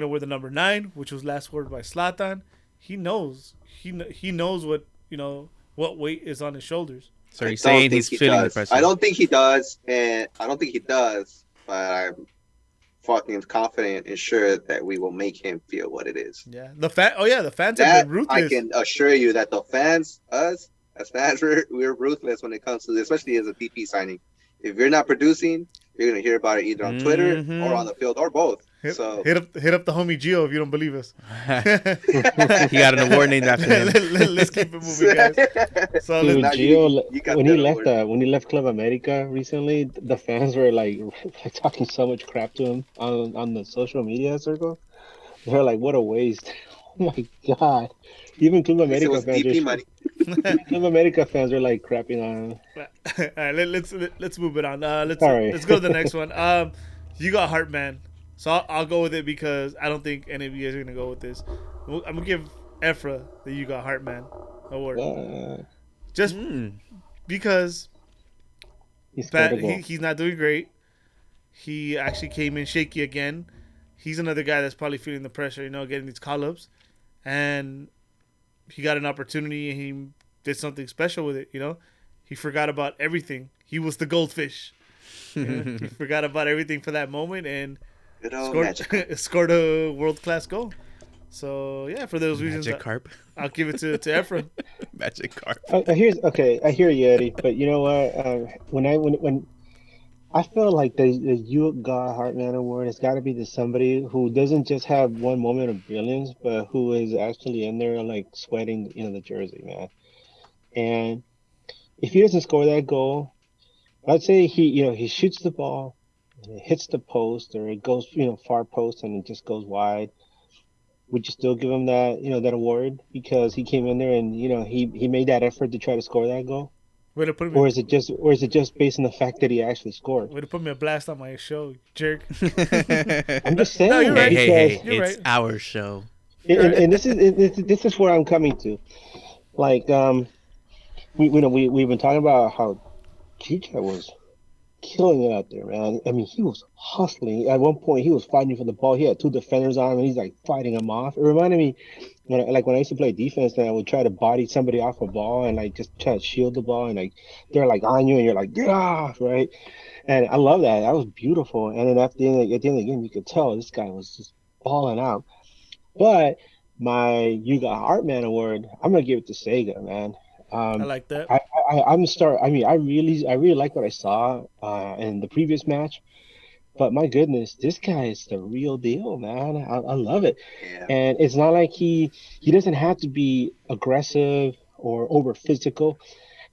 wear the number 9, which was last word by Zlatan. He knows. He knows what weight is on his shoulders. So I he's don't saying think he's he feeling the does. pressure. I don't think he does, and I don't think he does. But I'm fucking confident and sure that we will make him feel what it is. Yeah, the fans have That been I ruthless. can assure you that the fans, us as fans, we're ruthless when it comes to this, especially as a DP signing. If you're not producing, you're gonna hear about it either on Twitter Mhm. or on the field or both. So Hit up the homie Gio if you don't believe us. He got an award named after him. Let's keep it moving, guys. So Dude, now let's. you got that award. When he left Club America recently, the fans were like talking so much crap to him on the social media circle. They're like, "What a waste!" Oh my God! Even Club At least it America was fans DP money. Club America fans are like crapping on him. All right, let's move it on. Sorry. Let's go to the next one. You got Heartman, so I'll go with it because I don't think any of you guys are gonna go with this. I'm gonna give Ephra the You Got Heartman award just because He's scared to go. he's not doing great. He actually came in shaky again. He's another guy that's probably feeling the pressure, getting these call ups, and he got an opportunity and he did something special with it. He forgot about everything. He was the goldfish. He forgot about everything for that moment and Good old scored magic. scored a world class goal. So yeah, for those reasons, Magic carp. I'll give it to Ephraim. Magic carp. I hear you, Eddie, but you know what? When I feel like the You Got Heartman Award has got to be to somebody who doesn't just have one moment of brilliance, but who is actually in there like sweating, the jersey, man. And if he doesn't score that goal, let's say he shoots the ball and it hits the post or it goes, far post and it just goes wide. Would you still give him that award because he came in there and he made that effort to try to score that goal? Way to put me. Or is it just based on the fact that he actually scored? Way to put me a blast on my show, jerk. I'm just saying. No, you're right. Hey, You're it's right. our show. And this is where I'm coming to. Like we've been talking about how Chicha was killing it out there, man. I mean, he was hustling. At one point, he was fighting for the ball. He had two defenders on him, and he's like fighting them off. It reminded me when I used to play defense, and I would try to body somebody off a ball and like just try to shield the ball, and like they're like on you, and you're like get off, right? And I love that. That was beautiful. And then at the end of the game, you could tell this guy was just balling out. But my You Got Heartman award, I'm gonna give it to Sega, man. I like that. I mean, I really like what I saw in the previous match. But my goodness, this guy is the real deal, man. I love it. Yeah. And it's not like he doesn't have to be aggressive or over physical.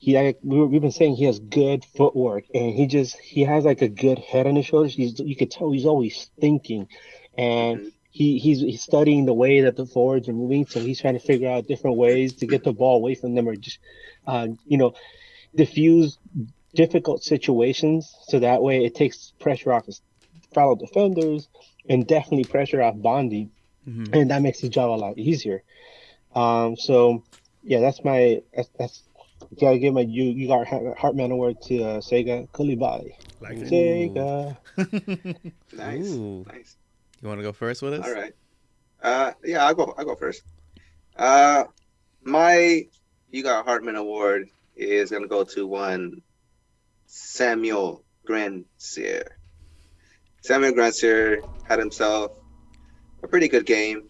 We've been saying he has good footwork, and he has like a good head on his shoulders. You could tell he's always thinking, and Mhm. he's studying the way that the forwards are moving. So he's trying to figure out different ways to get the ball away from them, or just diffuse difficult situations. So that way it takes pressure off his fellow defenders and definitely pressure off Bondi, and that makes his job a lot easier. So yeah, that's gotta give my You Got Heartman award to Sega Coulibaly. Like it. Sega. Nice. Ooh. Nice. You want to go first with us? All right. Yeah, I'll go first. My You Got Hartman award is gonna go to one Samuel Grandsir. Samuel Grandsir had himself a pretty good game.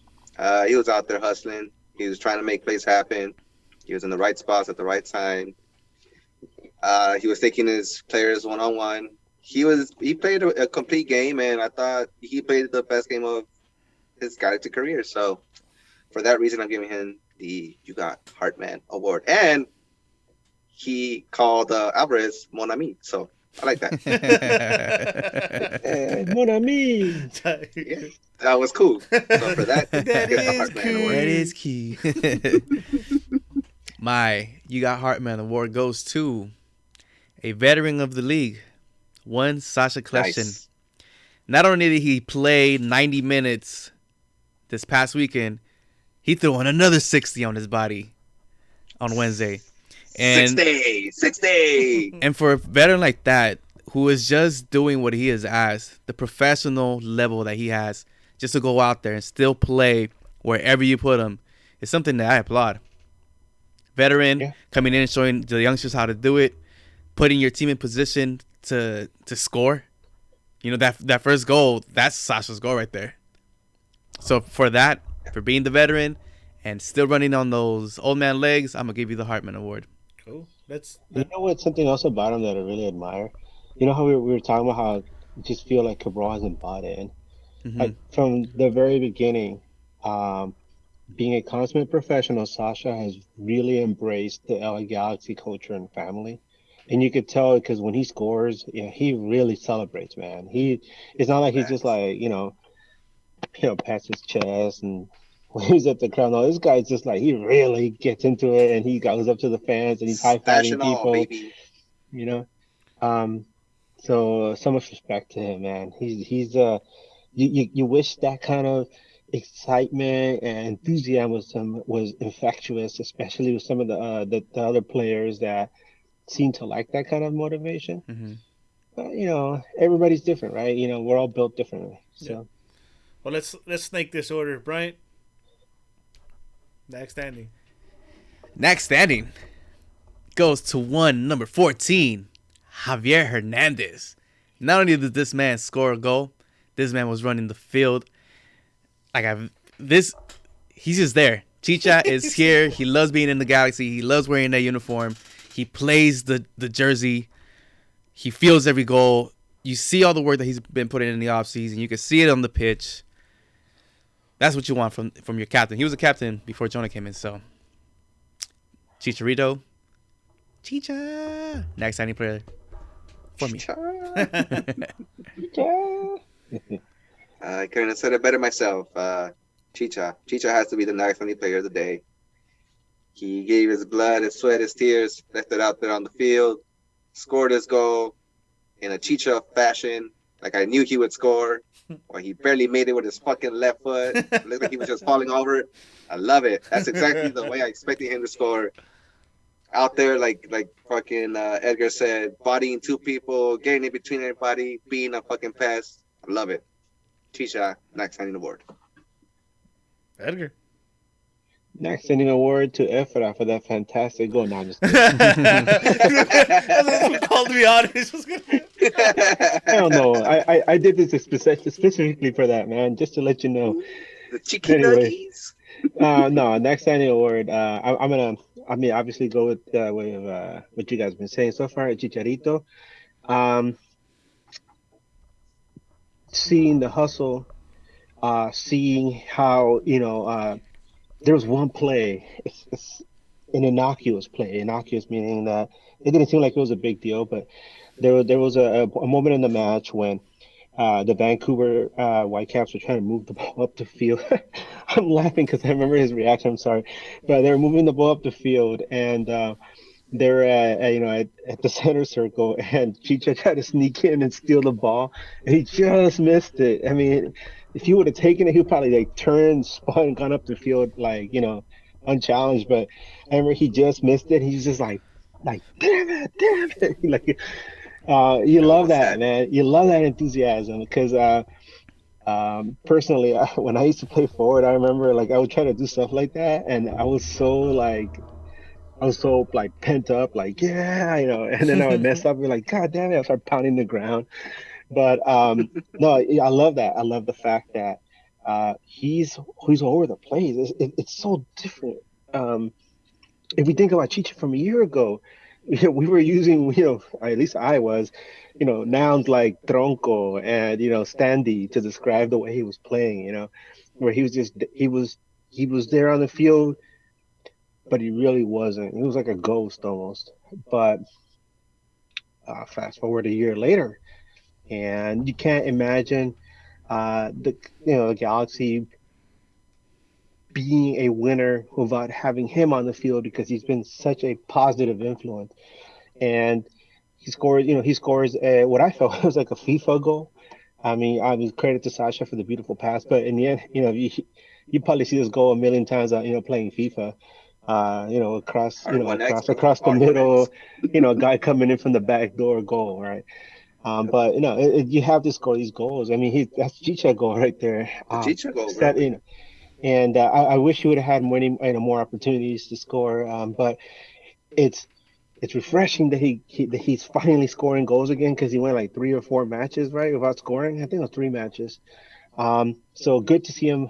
He was out there hustling. He was trying to make plays happen. He was in the right spots at the right time. He was taking his players one-on-one. He played a complete game, and I thought he played the best game of his Galaxy career. So for that reason, I'm giving him the You Got Heartman award. And he called Alvarez Mon Ami. So I like that. Mon ami. Yeah, that was cool. So for that, That he gets the is Heartman cool. award. That is key. My You Got Heartman award goes to a veteran of the league, one Sasha Kleshin. Nice. Not only did he play 90 minutes this past weekend, he threw on another 60 on his body on Wednesday. And 60. And for a veteran like that, who is just doing what he is asked, the professional level that he has, just to go out there and still play wherever you put him, is something that I applaud. Veteran, coming in and showing the youngsters how to do it, putting your team in position to score. That first goal, that's Sasha's goal right there. So for that, for being the veteran and still running on those old man legs, I'm going to give you the Hartman Award. Cool. You know what's something else about him that I really admire? You know how we were talking about how I just feel like Cabral hasn't bought in. Hmm. from the very beginning, um, being a consummate professional, Sasha has really embraced the LA Galaxy culture and family. And you could tell because when he scores, he really celebrates, man. It's not like he's just Facts. like, pats his chest and waves at the crowd. No, this guy's just like, he really gets into it and he goes up to the fans and he's Stash high-fiving and all, people, baby. you know. Um, so much respect to him, man. You wish that kind of excitement and enthusiasm was infectious, especially with some of the other players that seem to like that kind of motivation. Hmm. But everybody's different, right? We're all built differently. Yeah. So Well, let's snake this order, Bryant. Next standing. Next standing goes to one number 14, Javier Hernandez. Not only did this man score a goal, this man was running the field. Like this, he's just there. Chicha is here. He loves being in the Galaxy. He loves wearing that uniform. He plays the jersey. He feels every goal. You see all the work that he's been putting in the offseason. You can see it on the pitch. That's what you want from your captain. He was a captain before Jonah came in, so Chicharito. Chicha. Next signing player for me. yeah. I couldn't have said it better myself. Chicha. Chicha has to be the next funny player of the day. He gave his blood, his sweat, his tears, left it out there on the field, scored his goal in a Chicha fashion, like I knew he would score, or he barely made it with his fucking left foot. It looked like he was just falling over. I love it. That's exactly the way I expected him to score. Out there, like fucking Edgar said, bodying two people, getting in between everybody, being a fucking pest. I love it. Chicha, next signing award. Edgar. Next, sending an award to Efra for that fantastic goal. No, I'm just kidding. That's what called me out. Hell no. I did this specifically for that, man, just to let you know. The cheeky Anyway, nuggies. no, next standing award. I'm gonna. I mean, obviously go with what you guys have been saying so far, Chicharito. Um, Seeing the hustle, seeing how there was one play. It's an innocuous play. Innocuous meaning that it didn't seem like it was a big deal, but there was a moment in the match when the Vancouver Whitecaps were trying to move the ball up the field. I'm laughing because I remember his reaction. I'm sorry, but they were moving the ball up the field, and they're at the center circle, and Chicha tried to sneak in and steal the ball, and he just missed it. I mean, if he would have taken it, he would probably like turned, spun, gone up the field like unchallenged. But I remember he just missed it. He's just like damn it, like you I love almost that, had it. man. You love that enthusiasm because personally, when I used to play forward, I remember like I would try to do stuff like that, and I was so pent up, like yeah, and then I would mess up and be like, God damn it, I start pounding the ground. But no, I love that. I love the fact that he's all over the place. It's so different. Um, if we think about Chicha from a year ago, we were using, at least I was, nouns like tronco and standy to describe the way he was playing. Where he was there on the field, but he really wasn't. He was like a ghost almost. But fast forward a year later, and you can't imagine the Galaxy being a winner without having him on the field because he's been such a positive influence. And he scores what I felt was like a FIFA goal. I mean, credit to Sasha for the beautiful pass, but in the end, you probably see this goal a million times, playing FIFA. Across, R1X, bro. across the R1X. middle, a guy coming in from the back door goal, right? But you have to score these goals. I mean, that's Chicha goal right there. The Chicha goal, bro. Set, and I wish he would have had more opportunities to score. But it's it's refreshing that he's finally scoring goals again because he went like 3 or 4 matches right without scoring. I think it was 3 matches. So good to see him,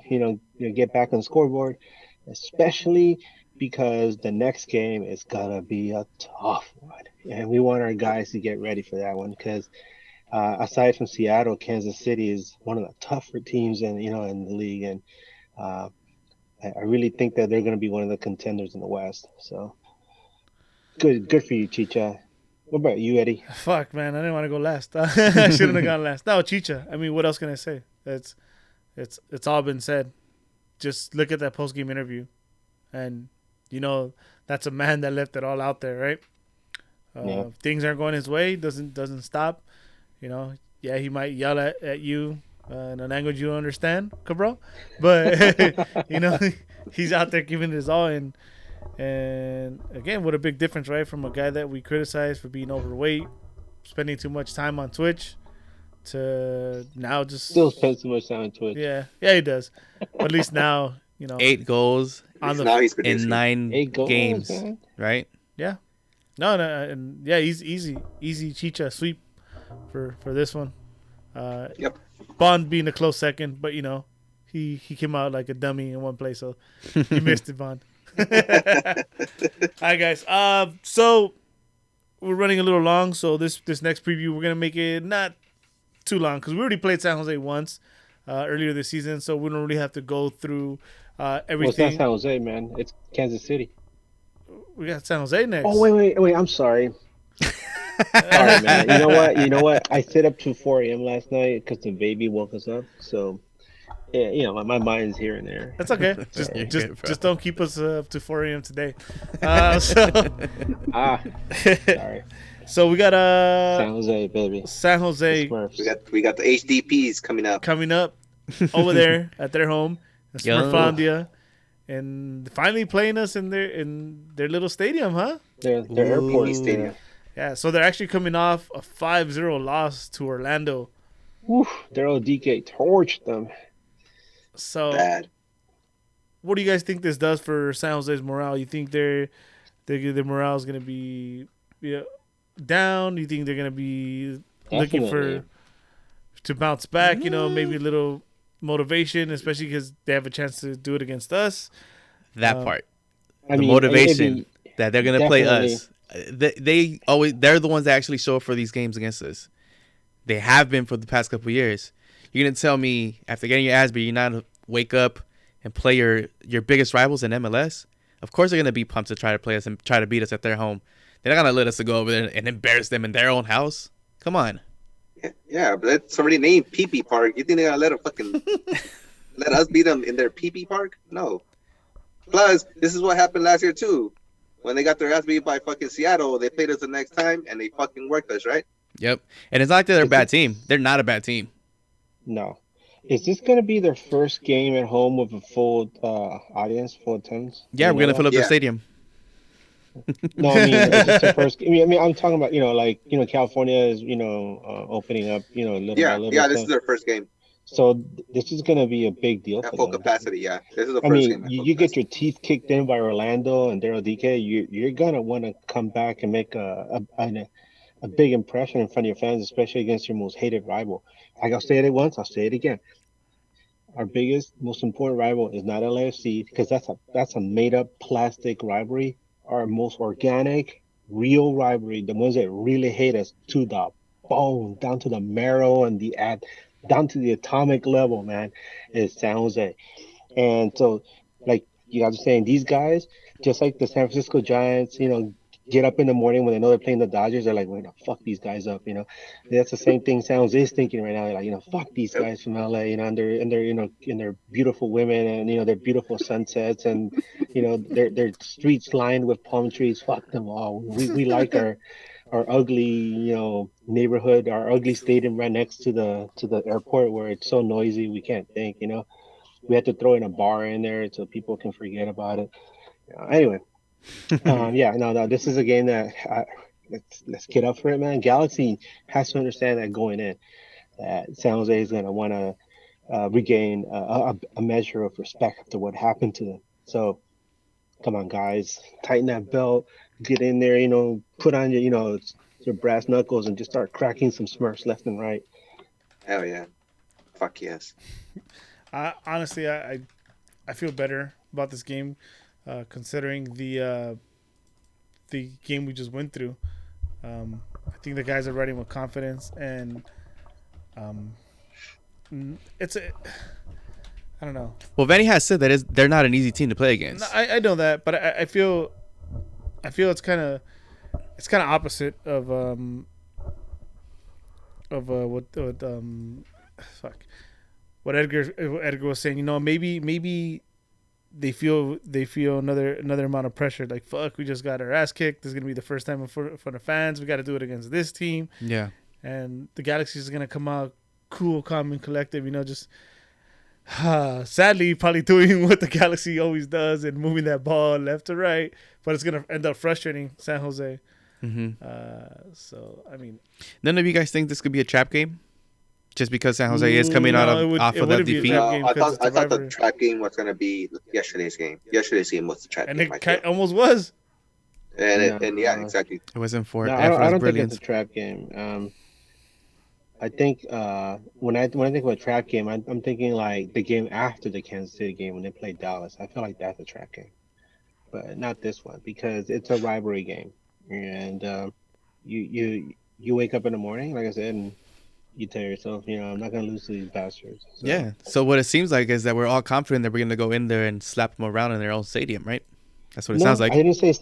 get back on the scoreboard, especially because the next game is gonna be a tough one, and we want our guys to get ready for that one because aside from Seattle, Kansas City is one of the tougher teams in the league, and uh, I really think that they're going to be one of the contenders in the West. So good for you, Chicha. What about you, Eddie? Fuck, man, I didn't want to go last. I shouldn't have gone last. No, Chicha. I mean, what else can I say? It's all been said. Just look at that post game interview, and that's a man that left it all out there, right? Yeah. Things aren't going his way. Doesn't stop. Yeah, he might yell at you in a language you don't understand, cabro. But he's out there giving it his all, and again, what a big difference, right? From a guy that we criticize for being overweight, spending too much time on Twitch, to now just Still spends too much time on Twitch. Yeah, he does. But at least now, 8 goals Now he's in producing. 9 8 goals, games, man. right? Yeah. No, and yeah, he's easy Chicha sweep for this one. Yep. Bond being a close second, but he came out like a dummy in one play, so he missed it, Bond. All right, guys. So we're running a little long, so this next preview we're gonna make it not too long because we already played San Jose once earlier this season, so we don't really have to go through Well, it's not everything. San Jose, man. It's Kansas City. We got San Jose next. Oh, wait. I'm sorry. Sorry, man. You know what? I stayed up to 4 a.m. last night because the baby woke us up. So, yeah, my mind's here and there. That's okay. You're Just good, bro. just don't keep us up to 4 a.m. today. Sorry. So we got San Jose, baby. San Jose Smurfs. We got the HDPs coming up. coming up over there at their home in Yo. Smurfandia, and finally playing us in their little stadium, huh? Their airport Ooh. stadium. Yeah. So they're actually coming off a 5-0 loss to Orlando. Whew, Daryl DK torched them. So Bad. what do you guys think this does for San Jose's morale? You think their morale is going to be down? You think they're going to be looking Definitely. to bounce back? Maybe a little motivation, especially because they have a chance to do it against us. That part. I The mean, motivation that they're gonna play definitely. us. They're the ones that actually show up for these games against us. They have been for the past couple of years. You're gonna tell me after getting your ass beat, you're not gonna wake up and play your biggest rivals in MLS? Of course they're gonna be pumped to try to play us and try to beat us at their home. They're not gonna let us to go over there and embarrass them in their own house. Come on. Yeah, but that's already named Pee Pee Park. You think they're gonna let them fucking let us beat them in their Pee Pee Park? No. Plus, this is what happened last year too. When they got their ass beat by fucking Seattle, they played us the next time and they fucking worked us, right? Yep. And it's not like they're a bad team. They're not a bad team. No. Is this going to be their first game at home with a full audience, full attendance? Yeah, You we're know gonna fill up Yeah. the stadium. No, I mean, is this their first? I'm talking about, California is, opening up, little Yeah, by little. yeah, this So, is their first game this is going to be a big deal at for full them. capacity. Yeah, this is the I first game. mean, at you, full you get capacity. your teeth kicked in by Orlando and Daryl DK. You're gonna want to come back and make a big impression in front of your fans, especially against your most hated rival. Like I'll say it once, I'll say it again. Our biggest, most important rival is not LAFC because that's a made up plastic rivalry. Our most organic, real rivalry, the ones that really hate us to the bone, down to the marrow and down to the atomic level, man, is San Jose. And so, like you guys are saying, these guys, just like the San Francisco Giants, get up in the morning when they know they're playing the Dodgers, they're like, we're gonna fuck these guys up, That's the same thing San Jose is thinking right now. They're like, fuck these guys from LA, and their beautiful women and their beautiful sunsets and their streets lined with palm trees. Fuck them all. We like our ugly, neighborhood, our ugly stadium right next to the airport where it's so noisy we can't think, We had to throw in a bar in there so people can forget about it. Anyway, no, this is a game that let's get up for it, man. Galaxy has to understand that going in, that San Jose is going to want to regain a measure of respect after what happened to them. So, come on, guys, tighten that belt, get in there, put on your brass knuckles and just start cracking some Smurfs left and right. Hell yeah, fuck yes. Honestly, I feel better about this game, considering the game we just went through. I think the guys are riding with confidence, and Um, it's a, I don't know. Well, Vanny has said that they're not an easy team to play No, against. I know that, but I feel it's kind of opposite of fuck what Edgar was saying. You know, maybe they feel another amount of pressure. Like fuck, we just got our ass kicked. This is gonna be the first time in front of fans. We got to do it against this team. Yeah. And the Galaxy is gonna come out cool, calm, and collective. You know, just sadly probably doing what the Galaxy always does and moving that ball left to right. But it's gonna end up frustrating San Jose. So I mean, None of you guys think this could be a trap game, just because San Jose is coming no, off it of that wouldn't be a defeat? trap No, game I because thought it's a the rivalry. trap game was gonna be yesterday's game. Yesterday's game was the trap And game. it almost was. And yeah, exactly. It wasn't for No, Efra's I don't think brilliance. it's a trap game. I think when I think of a trap game, I'm thinking like the game after the Kansas City game when they played Dallas. I feel like that's a trap game, but not this one because it's a rivalry game, and you wake up in the morning, like I said, and you tell yourself, I'm not gonna lose to these bastards. So, Yeah. So what it seems like is that we're all confident that we're gonna go in there and slap them around in their own stadium, right? That's what it No, sounds like. I didn't say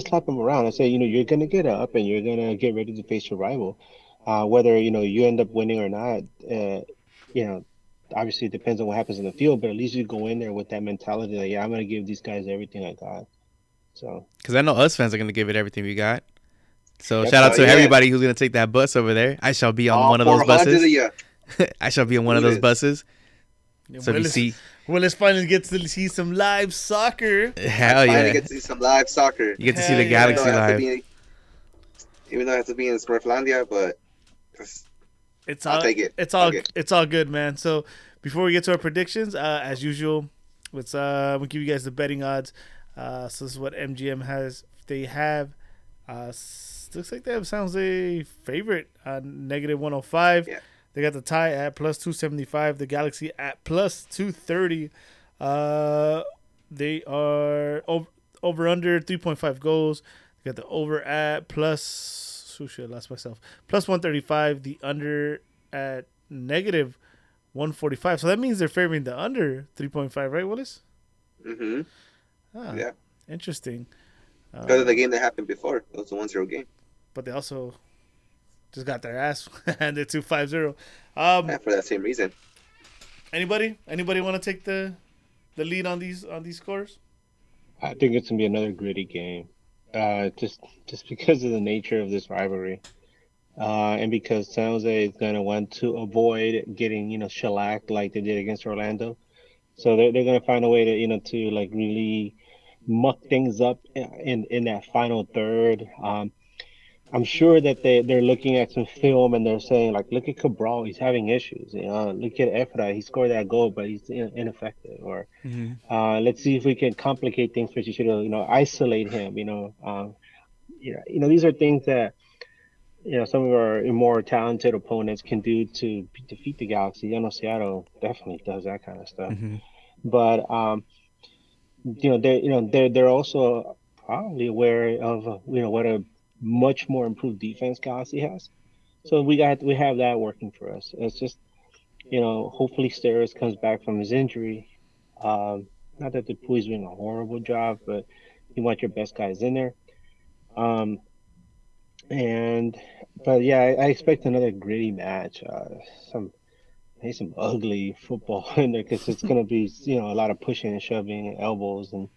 slap them around. I said, you're gonna get up and you're gonna get ready to face your rival. Whether you end up winning or not, you know, obviously it depends on what happens in the field. But at least you go in there with that mentality that I'm gonna give these guys everything I got. So Because I know us fans are gonna give it everything we got. So Yep. shout out to Yeah. everybody who's gonna take that bus over there. I shall be on All one of those 400 buses. of you. I shall be on one of those buses. So if you see, Willis finally gets to see some live soccer. hell Finally yeah, get to see some live soccer. you get to see Hell the yeah. Galaxy live. Even though I have to be in Smurflandia, but It's I'll all take it. It's all Okay. it's all good, man. So before we get to our predictions, as usual, we'll give you guys the betting odds. So this is what MGM has. They have looks like they have San Jose favorite negative 105. Yeah. They got the tie at plus 275. The Galaxy at plus 230. They are over under 3.5 goals. They got the over at plus. Oh shit, I lost myself. Plus 135. The under at negative 145. So that means they're favoring the under 3.5, right, Willis? Mm-hmm. Ah, Yeah. Interesting. Because of the game that happened before. It was a 1-0 game. But they also just got their ass handed to 5-0. Yeah, for that same reason. Anybody want to take the lead on these scores? I think it's gonna be another gritty game. Just because of the nature of this rivalry, and because San Jose is gonna want to avoid getting shellacked like they did against Orlando. So they're gonna find a way to like really muck things up in that final third. I'm sure that they're looking at some film and they're saying like, look at Cabral, he's having issues. Look at Efra, he scored that goal, but he's ineffective. Or let's see if we can complicate things for Chichiro. Isolate him. These are things that some of our more talented opponents can do to defeat the Galaxy. Seattle definitely does that kind of stuff. But they're also probably aware of what a much more improved defense Galaxy has. So we have that working for us. It's just hopefully Steris comes back from his injury. Not that the Pui's doing a horrible job, but you want your best guys in there. But yeah, I expect another gritty match. Maybe some ugly football in there because it's gonna be a lot of pushing and shoving and elbows, and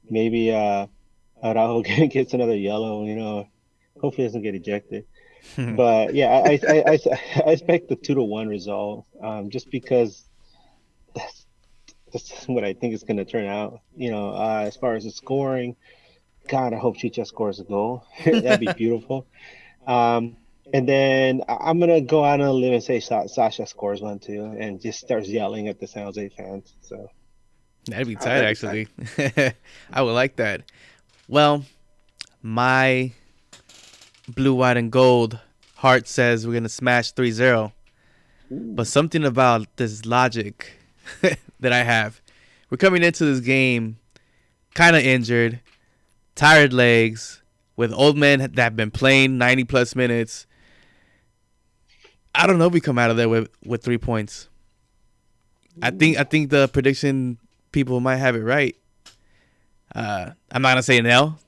maybe Araujo gets another yellow. Hopefully doesn't get ejected. But yeah, I expect the 2-1 result, just because that's what I think it's gonna turn out. As far as the scoring, God, I hope Chicha scores a goal. That'd be beautiful. And then I'm gonna go out on a limb and say Sasha scores one too, and just starts yelling at the San Jose fans. So That'd be tight, that'd be actually. I would like that. Well, my blue, white, and gold heart says we're going to smash 3-0. But something about this logic that I have. We're coming into this game kind of injured, tired legs, with old men that have been playing 90-plus minutes. I don't know if we come out of there with 3 points. I think the prediction people might have it right. I'm not gonna say an L,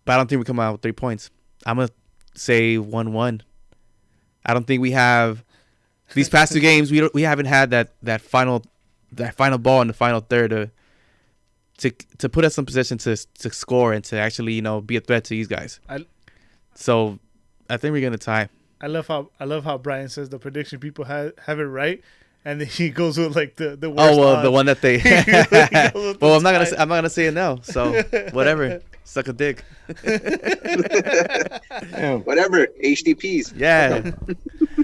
but I don't think we come out with 3 points. I'm gonna say 1-1. I don't think we have these past two games. We haven't had that final ball in the final third to put us in position to score and to actually be a threat to these guys. So I think we're gonna tie. I love how Brian says the prediction people have it right, and then he goes with like the worst. Oh well, odds. the one that they. Well, I'm not gonna say it now. So whatever, suck a dick. Whatever, HDPs. Yeah,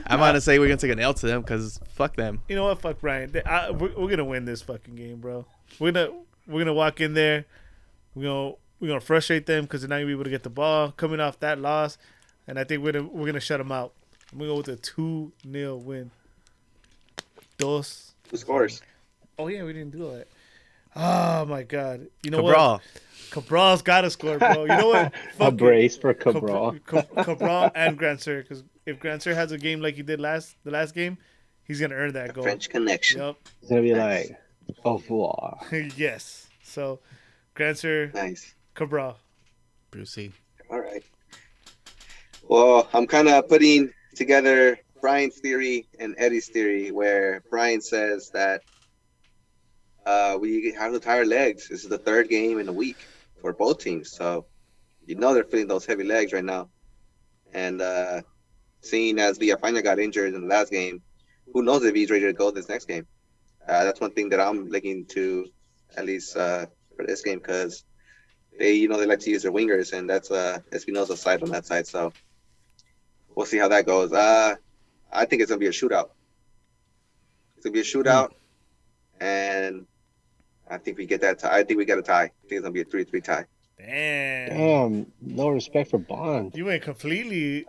I'm gonna say we're gonna take an L to them because fuck them. You know what? Fuck Brian. We're gonna win this fucking game, bro. We're gonna walk in there. We're gonna frustrate them because they're not gonna be able to get the ball coming off that loss, and I think we're gonna shut them out. I'm gonna go with a 2-0 win. Dos. Who scores? Oh yeah, we didn't do that. Oh my god. You know Cabral. what? Cabral's gotta score, bro. You know what? A brace for Cabral. Cabral and Grandsir, because if Grandsir has a game like he did the last game, he's gonna earn that goal. French connection. Yep. It's gonna be like, au revoir. Yes. So, Grandsir, Nice. Cabral. Brucey. All right. Well, I'm kind of putting together Brian's theory and Eddie's theory, where Brian says that we have to tie our legs. This is the third game in a week for both teams, so they're feeling those heavy legs right now. And seeing as Villafaña got injured in the last game, who knows if he's ready to go this next game? That's one thing that I'm looking to, at least for this game, because they like to use their wingers, and that's Espinosa's side on that side. So we'll see how that goes. I think it's gonna be a shootout. It's gonna be a shootout, and I think we get that tie. I think we get a tie. I think it's gonna be a 3-3 tie. Damn. No respect for Bond. You went completely.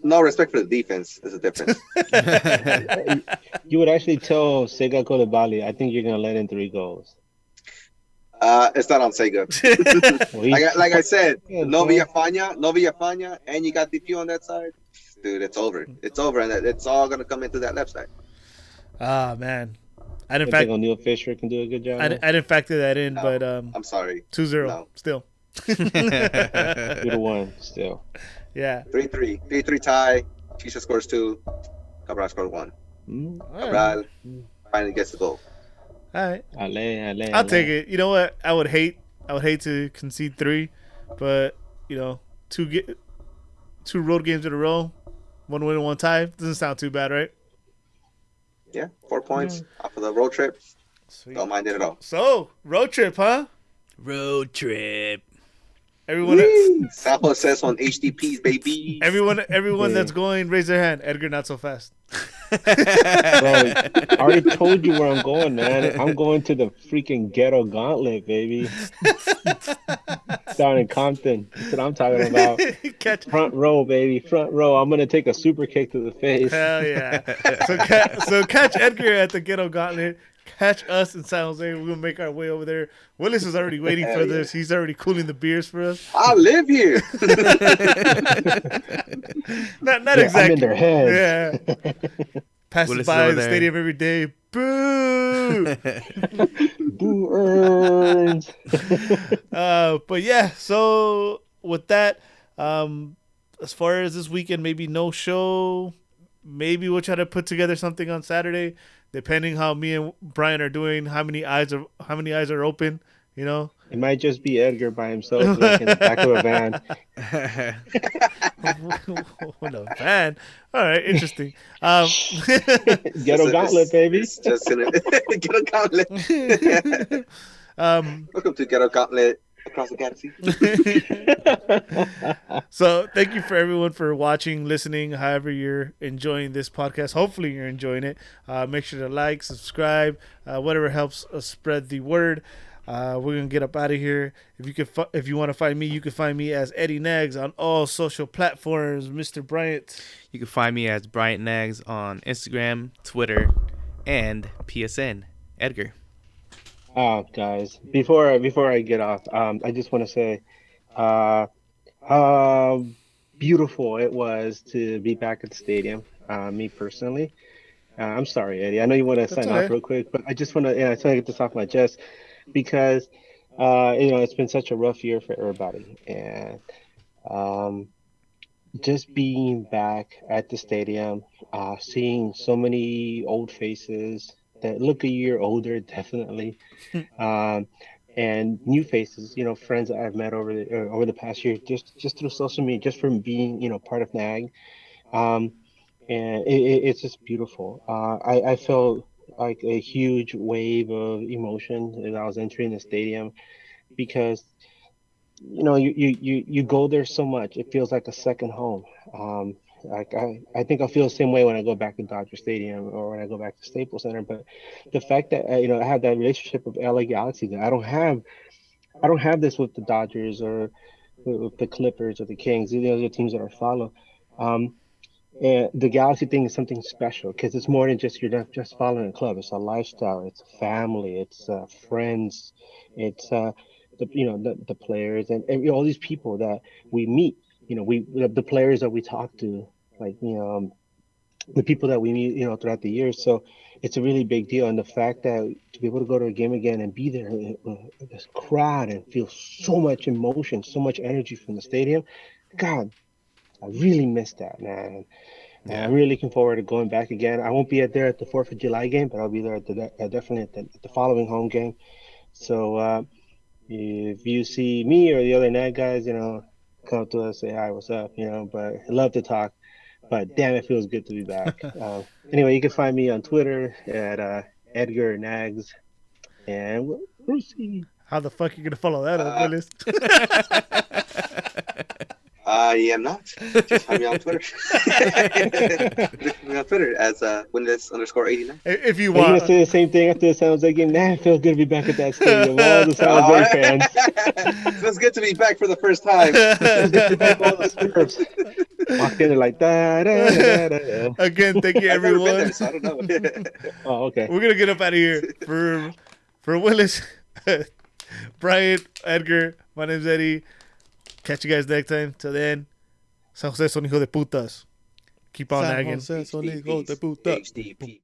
No respect for the defense. There's a difference. You would actually tell Sega Coulibaly, I think you're gonna let in 3 goals. It's not on Sega. like I said, no Villafaña, and you got DP on that side. Dude, it's over. It's over, and it's all gonna come into that left side. Ah, man. I think O'Neal Fisher can do a good job. I didn't factor that in, but I'm sorry. 2-0 No. still. 2-1 still. Yeah. 3-3 tie. Tisha scores 2. Cabral scores 1. Cabral finally gets the goal. All right. Ale. I'll take it. You know what? I would hate to concede 3, but 2 road games in a row, 1 win and 1 tie doesn't sound too bad, right? Yeah, 4 points off of the road trip. Sweet. Don't mind it at all. So road trip, huh? Road trip. Everyone, San Jose on HDPs, baby. everyone that's going, raise their hand. Edgar, not so fast. Bro, I already told you where I'm going, man. I'm going to the freaking ghetto gauntlet, baby. Down in Compton. That's what I'm talking about. Front row, baby. Front row. I'm going to take a super kick to the face. Hell yeah. So catch Edgar at the ghetto gauntlet. Catch us in San Jose. We're going to make our way over there. Willis is already waiting for this. He's already cooling the beers for us. I live here. Not exactly. I'm in their heads. Yeah. Passes by the stadium every day. Boo! Boo earns. But yeah, so with that, as far as this weekend, maybe no show. Maybe we'll try to put together something on Saturday, depending how me and Brian are doing. How many eyes are open? It might just be Edgar by himself, like in the back of a van. What a van! All right, interesting. Ghetto gauntlet, baby. It's just Ghetto Gauntlet. Welcome to Ghetto Gauntlet across the galaxy. So thank you for everyone for watching, listening, however you're enjoying this podcast. Hopefully you're enjoying it. Make sure to like, subscribe, whatever helps us spread the word. We're gonna get up out of here. If you want to find me, you can find me as Eddie Nags on all social platforms. Mr. Bryant, you can find me as Bryant Nags on Instagram, Twitter, and PSN. Edgar. Guys, before I get off, I just want to say, beautiful it was to be back at the stadium. Me personally, I'm sorry, Eddie. I know you want to That's sign off okay. real quick, but I just want to, I just want to get this off my chest because, it's been such a rough year for everybody, and um, just being back at the stadium, seeing so many old faces that look a year older, definitely, um, and new faces, friends that I've met over the past year, just through social media, just from being, part of NAG. Um, and it's just beautiful. I felt like a huge wave of emotion as I was entering the stadium because you go there so much. It feels like a second home. Like I think I'll feel the same way when I go back to Dodger Stadium or when I go back to Staples Center. But the fact that I have that relationship with LA Galaxy that I don't have this with the Dodgers or with the Clippers or the Kings. These are the teams that I follow. Um, and the Galaxy thing is something special because it's more than just you're not just following a club. It's a lifestyle. It's a family. It's friends. It's the players and all these people that we meet. The players that we talk to, like the people that we meet, throughout the years. So it's a really big deal. And the fact that to be able to go to a game again and be there, this crowd and feel so much emotion, so much energy from the stadium, God, I really miss that, man. And Yeah. I'm really looking forward to going back again. I won't be there at the Fourth of July game, but I'll be there definitely at the following home game. So if you see me or the other NAT guys, come up to us, say hi, what's up, But I love to talk. But damn, it feels good to be back. Anyway, you can find me on Twitter at Edgar Nags and Brucey. How the fuck you gonna follow that up, Uh, Willis? I am not. Just find me on Twitter. Look for me on Twitter as Winless_89. If you Are you gonna want. say the same thing after the San Jose game? Man, it feels good to be back at that stadium. All the San Oh, Jose fans. feels good to be back for the first time. Feels good to be back with all the Smurfs. Walked in there like da da da da da. Again, thank you, I've never been everyone. there, so I don't know. Oh, okay. We're gonna get up out of here for Willis, Brian, Edgar. My name's Eddie. Catch you guys next time. Till then, San Jose son hijo de putas. Keep on San nagging. Jose son hijos de HDP. puta. HDP.